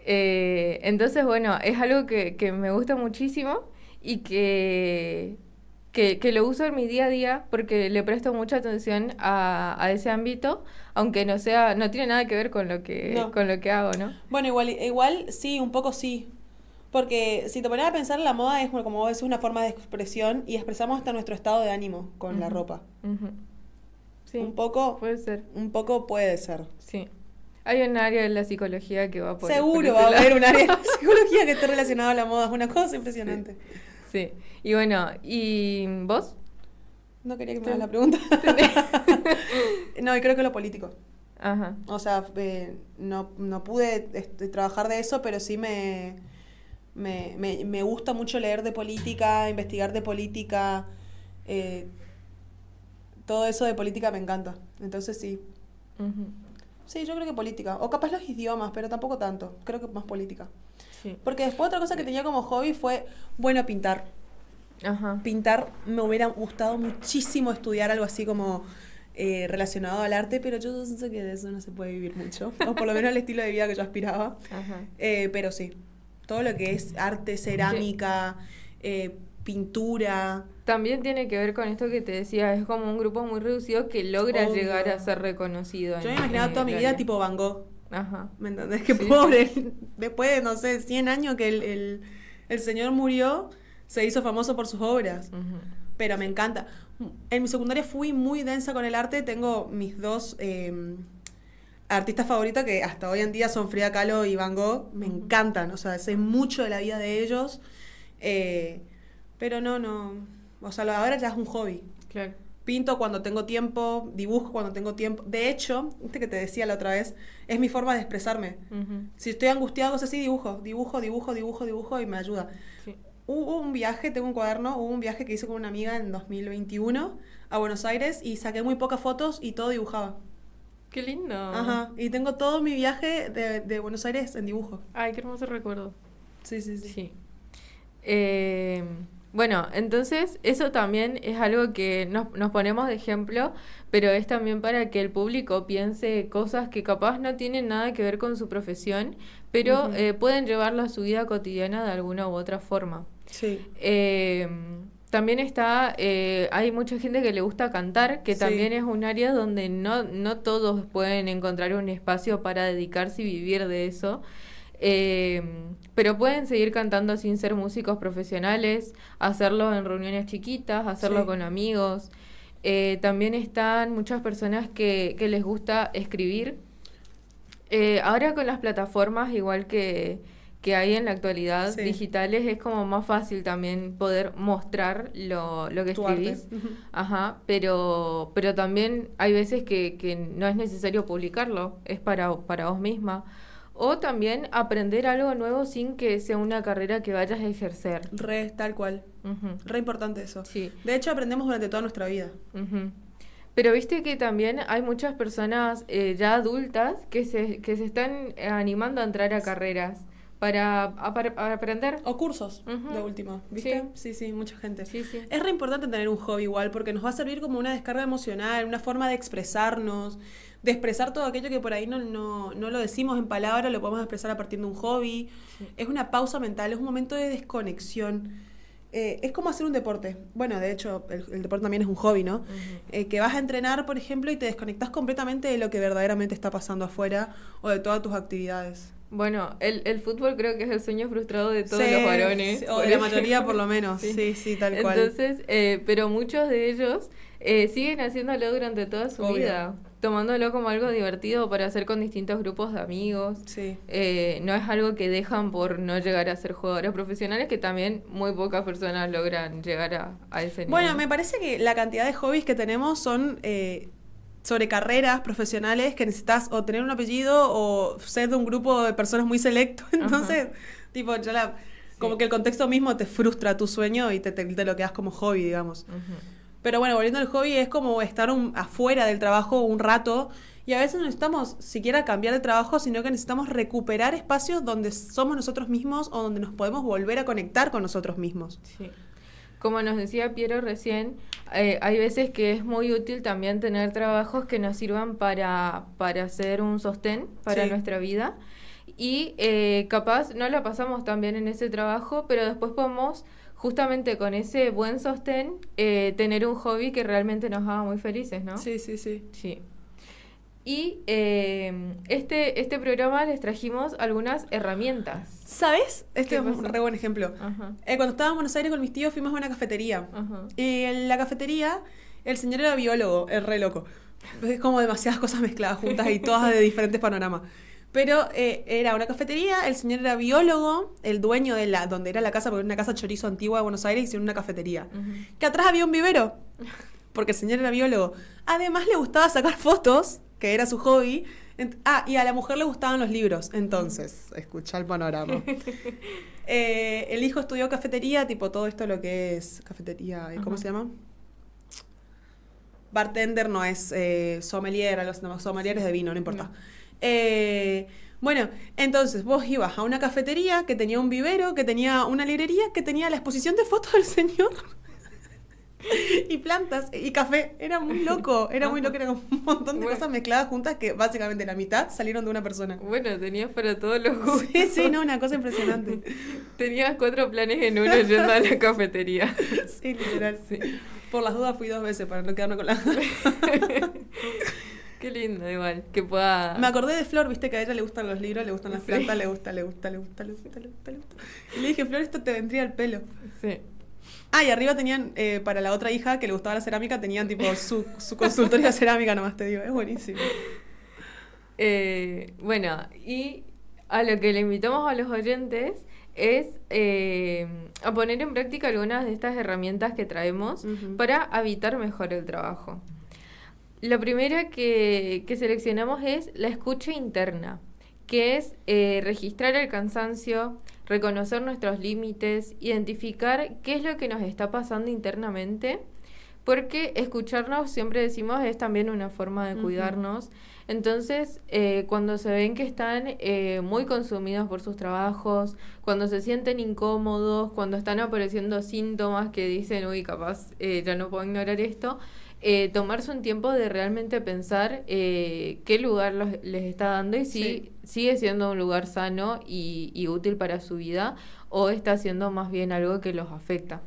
Entonces, bueno, es algo que me gusta muchísimo y que lo uso en mi día a día porque le presto mucha atención a ese ámbito, aunque no tiene nada que ver con lo que hago, ¿no? Bueno, igual sí, un poco sí. Porque si te pones a pensar, la moda es, como vos decís, una forma de expresión y expresamos hasta nuestro estado de ánimo con la ropa. Uh-huh. Sí, un poco puede ser. Sí. Hay un área de la psicología que va por seguro va a haber un área de la psicología que esté relacionada a la moda. Es una cosa impresionante. Sí. Y bueno, ¿y vos? No quería que me hagas la pregunta. No, y creo que lo político. Ajá. O sea, no pude trabajar de eso, pero sí me gusta mucho leer de política, investigar de política. Todo eso de política me encanta. Entonces sí. Ujú. Sí, yo creo que política. O capaz los idiomas, pero tampoco tanto. Creo que más política. Sí. Porque después otra cosa que tenía como hobby fue, bueno, pintar. Ajá. Pintar, me hubiera gustado muchísimo estudiar algo así como relacionado al arte, pero yo sé que de eso no se puede vivir mucho. O por lo menos el estilo de vida que yo aspiraba. Ajá. Pero sí, todo lo que es arte, cerámica, pintura. También tiene que ver con esto que te decía, es como un grupo muy reducido que logra Obvio. llegar a ser reconocido. Yo me en imaginaba toda mi el vida área. tipo Van Gogh. Ajá. ¿Me entendés? Qué Sí. pobre. Después de, no sé, 100 años que el señor murió, se hizo famoso por sus obras. Ujú. Pero me encanta. En mi secundaria fui muy densa con el arte. Tengo mis dos artistas favoritos que hasta hoy en día son Frida Kahlo y Van Gogh. Me encantan. O sea, sé mucho de la vida de ellos. Pero no. O sea, ahora ya es un hobby. Claro. Pinto cuando tengo tiempo, dibujo cuando tengo tiempo. De hecho, este que te decía la otra vez, es mi forma de expresarme. Ujú. Si estoy angustiado, cosas así, dibujo y me ayuda. Sí. Hubo un viaje, tengo un cuaderno, hubo un viaje que hice con una amiga en 2021 a Buenos Aires y saqué muy pocas fotos y todo dibujaba. Qué lindo. Ajá, y tengo todo mi viaje de Buenos Aires en dibujo. Ay, qué hermoso recuerdo. Sí. Sí. Bueno, entonces eso también es algo que nos ponemos de ejemplo, pero es también para que el público piense cosas que capaz no tienen nada que ver con su profesión, pero pueden llevarlo a su vida cotidiana de alguna u otra forma. Sí. También está, hay mucha gente que le gusta cantar, que Sí. también es un área donde no todos pueden encontrar un espacio para dedicarse y vivir de eso. Pero pueden seguir cantando sin ser músicos profesionales, hacerlo en reuniones chiquitas, hacerlo Sí. con amigos. También están muchas personas que les gusta escribir. Ahora con las plataformas, igual que hay en la actualidad, Sí. digitales, es como más fácil también poder mostrar lo que Tu arte. escribís. Ajá, pero también hay veces que no es necesario publicarlo, es para vos misma. O también aprender algo nuevo sin que sea una carrera que vayas a ejercer. Tal cual. Ujú. Re importante eso. Sí. De hecho, aprendemos durante toda nuestra vida. Ujú. Pero viste que también hay muchas personas ya adultas que se están animando a entrar a carreras para aprender. O cursos, Ujú. de última. ¿Viste? Sí, mucha gente. Sí. Es re importante tener un hobby igual, porque nos va a servir como una descarga emocional, una forma de expresarnos, de expresar todo aquello que por ahí no lo decimos en palabras, lo podemos expresar a partir de un hobby. Sí. Es una pausa mental, es un momento de desconexión. Es como hacer un deporte. Bueno, de hecho, el deporte también es un hobby, ¿no? Que vas a entrenar, por ejemplo, y te desconectas completamente de lo que verdaderamente está pasando afuera o de todas tus actividades. Bueno, el fútbol creo que es el sueño frustrado de todos Sí, los varones. sí, o por de la ejemplo. mayoría por lo menos. Sí, tal cual. Entonces, pero muchos de ellos siguen haciéndolo durante toda su Obvio. vida, tomándolo como algo divertido para hacer con distintos grupos de amigos. Sí. No es algo que dejan por no llegar a ser jugadores profesionales, que también muy pocas personas logran llegar a ese nivel. Bueno, me parece que la cantidad de hobbies que tenemos son sobre carreras profesionales que necesitas o tener un apellido o ser de un grupo de personas muy selecto. Entonces, tipo, como que el contexto mismo te frustra tu sueño y te lo quedas como hobby, digamos. Ujú. Pero bueno, volviendo al hobby, es como estar afuera del trabajo un rato y a veces no necesitamos siquiera cambiar de trabajo, sino que necesitamos recuperar espacios donde somos nosotros mismos o donde nos podemos volver a conectar con nosotros mismos. Sí. Como nos decía Piero recién, hay veces que es muy útil también tener trabajos que nos sirvan para hacer un sostén para Sí. nuestra vida. Y capaz no la pasamos tan bien en ese trabajo, pero después podemos, justamente con ese buen sostén, tener un hobby que realmente nos haga muy felices, ¿no? Sí. Sí. Y este programa les trajimos algunas herramientas. ¿Sabes? Este ¿Qué es un pasó? re buen ejemplo. Ajá. Cuando estaba en Buenos Aires con mis tíos fuimos a una cafetería. Ajá. Y en la cafetería el señor era biólogo, es re loco. Es como demasiadas cosas mezcladas juntas y todas de diferentes panoramas. Pero era una cafetería, el señor era biólogo, el dueño de donde era la casa, porque era una casa chorizo antigua de Buenos Aires, hicieron una cafetería. Que atrás había un vivero, porque el señor era biólogo. Además le gustaba sacar fotos, que era su hobby. Y a la mujer le gustaban los libros. Entonces, escuchá el panorama. El hijo estudió cafetería, tipo todo esto lo que es cafetería, ¿cómo se llama? Bartender no es sommelier, sommelier es de vino, no importa. Bueno, entonces vos ibas a una cafetería que tenía un vivero, que tenía una librería, que tenía la exposición de fotos del señor y plantas y café. Era muy loco, era como un montón de cosas mezcladas juntas que básicamente la mitad salieron de una persona. Bueno, tenías para todos los gustos. Sí, no, una cosa impresionante. Tenías 4 planes en uno yendo a la cafetería. Sí, literal. Sí. Por las dudas fui 2 veces para no quedarme con la... Qué lindo, igual, que pueda... Me acordé de Flor, viste que a ella le gustan los libros, le gustan las plantas, le gusta. Y le dije, Flor, esto te vendría al pelo. Sí. Y arriba tenían, para la otra hija que le gustaba la cerámica, tenían tipo su consultorio de cerámica, nomás te digo, es buenísimo. Bueno, y a lo que le invitamos a los oyentes es a poner en práctica algunas de estas herramientas que traemos para habitar mejor el trabajo. La primera que seleccionamos es la escucha interna, que es registrar el cansancio, reconocer nuestros límites, identificar qué es lo que nos está pasando internamente, porque escucharnos, siempre decimos, es también una forma de cuidarnos. Entonces, cuando se ven que están muy consumidos por sus trabajos, cuando se sienten incómodos, cuando están apareciendo síntomas que dicen, uy, capaz ya no puedo ignorar esto, tomarse un tiempo de realmente pensar qué lugar les está dando y si sigue siendo un lugar sano y útil para su vida o está siendo más bien algo que los afecta.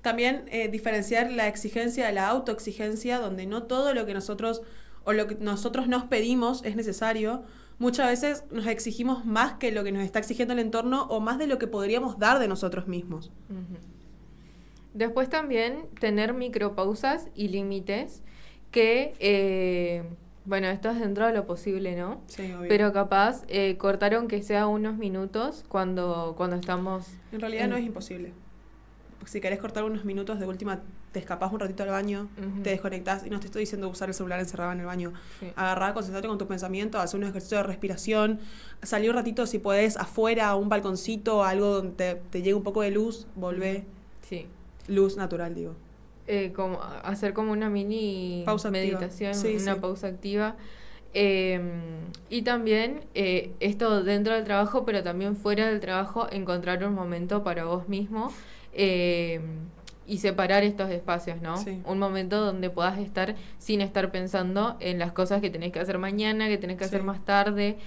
También diferenciar la exigencia de la autoexigencia, donde no todo lo que nosotros nos pedimos es necesario. Muchas veces nos exigimos más que lo que nos está exigiendo el entorno o más de lo que podríamos dar de nosotros mismos. Después también tener micropausas y límites que, bueno, esto es dentro de lo posible, ¿no? Sí, obvio. Pero capaz cortar aunque sea unos minutos cuando estamos... En realidad no es imposible. Si querés cortar unos minutos, de última te escapás un ratito al baño, te desconectás, y no te estoy diciendo usar el celular encerrado en el baño. Agarrá, concentrate con tu pensamiento, hacer un ejercicio de respiración, salir un ratito si podés afuera, a un balconcito, algo donde te llegue un poco de luz, volvé. Sí. Luz natural, digo. Hacer como una mini pausa meditación, activa. una pausa activa. Y también esto dentro del trabajo, pero también fuera del trabajo, encontrar un momento para vos mismo y separar estos espacios, ¿no? Sí. Un momento donde puedas estar sin estar pensando en las cosas que tenés que hacer mañana, que tenés que hacer más tarde,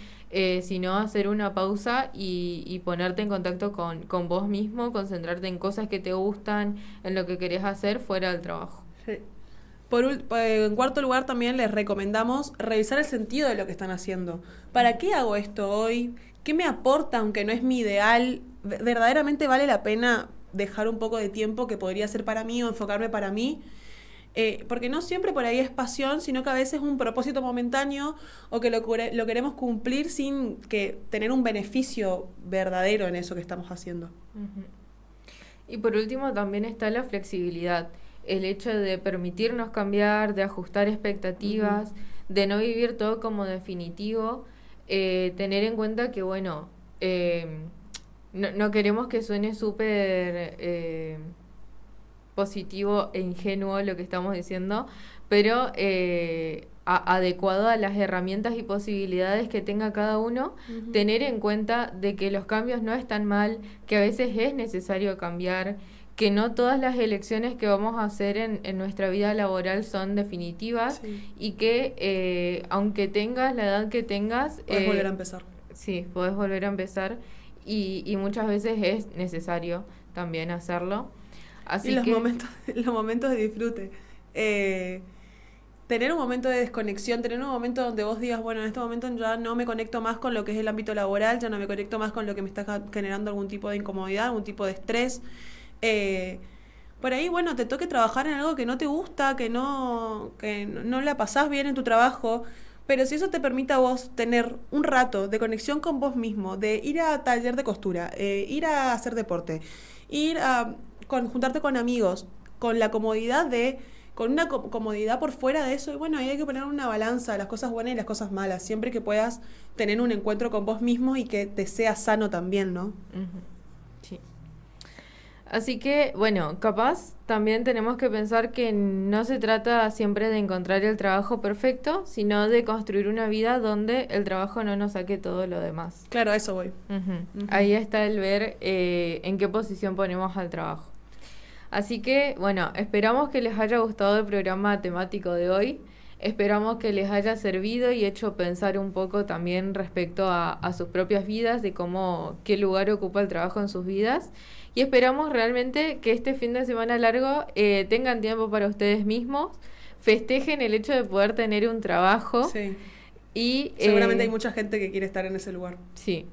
sino hacer una pausa y ponerte en contacto con vos mismo, concentrarte en cosas que te gustan, en lo que querés hacer fuera del trabajo. Sí. En cuarto lugar, también les recomendamos revisar el sentido de lo que están haciendo. ¿Para qué hago esto hoy? ¿Qué me aporta, aunque no es mi ideal? ¿Verdaderamente vale la pena dejar un poco de tiempo que podría ser para mí o enfocarme para mí? Porque no siempre por ahí es pasión, sino que a veces es un propósito momentáneo o que lo queremos cumplir sin que tener un beneficio verdadero en eso que estamos haciendo. Y por último también está la flexibilidad, el hecho de permitirnos cambiar, de ajustar expectativas, de no vivir todo como definitivo, tener en cuenta que, bueno, no queremos que suene súper positivo e ingenuo lo que estamos diciendo, pero adecuado a las herramientas y posibilidades que tenga cada uno, tener en cuenta de que los cambios no están mal, que a veces es necesario cambiar, que no todas las elecciones que vamos a hacer en nuestra vida laboral son definitivas y que aunque tengas la edad que tengas... Podés volver a empezar. Sí, podés volver a empezar y muchas veces es necesario también hacerlo. Así y los que momentos de disfrute. Tener un momento de desconexión, tener un momento donde vos digas, bueno, en este momento ya no me conecto más con lo que es el ámbito laboral, ya no me conecto más con lo que me está generando algún tipo de incomodidad, algún tipo de estrés. Por ahí, bueno, te toque trabajar en algo que no te gusta, que no la pasás bien en tu trabajo. Pero si eso te permite a vos tener un rato de conexión con vos mismo, de ir a taller de costura, ir a hacer deporte, juntarte con amigos, con la comodidad con una comodidad por fuera de eso, y bueno, ahí hay que poner una balanza, las cosas buenas y las cosas malas, siempre que puedas tener un encuentro con vos mismo y que te sea sano también, ¿no? Sí. Así que, bueno, capaz también tenemos que pensar que no se trata siempre de encontrar el trabajo perfecto, sino de construir una vida donde el trabajo no nos saque todo lo demás. Claro, a eso voy. Ahí está el ver en qué posición ponemos al trabajo. Así que, bueno, esperamos que les haya gustado el programa temático de hoy. Esperamos que les haya servido y hecho pensar un poco también respecto a sus propias vidas, de qué lugar ocupa el trabajo en sus vidas. Y esperamos realmente que este fin de semana largo tengan tiempo para ustedes mismos, festejen el hecho de poder tener un trabajo. Sí. Y seguramente hay mucha gente que quiere estar en ese lugar. Sí.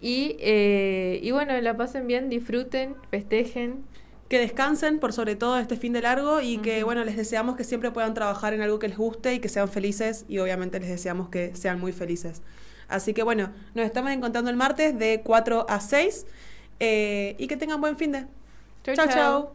Y bueno, la pasen bien, disfruten, festejen. Que descansen por sobre todo este fin de largo y que, bueno, les deseamos que siempre puedan trabajar en algo que les guste y que sean felices, y obviamente les deseamos que sean muy felices. Así que, bueno, nos estamos encontrando el martes de 4 a 6 y que tengan buen fin de. Chau, chau.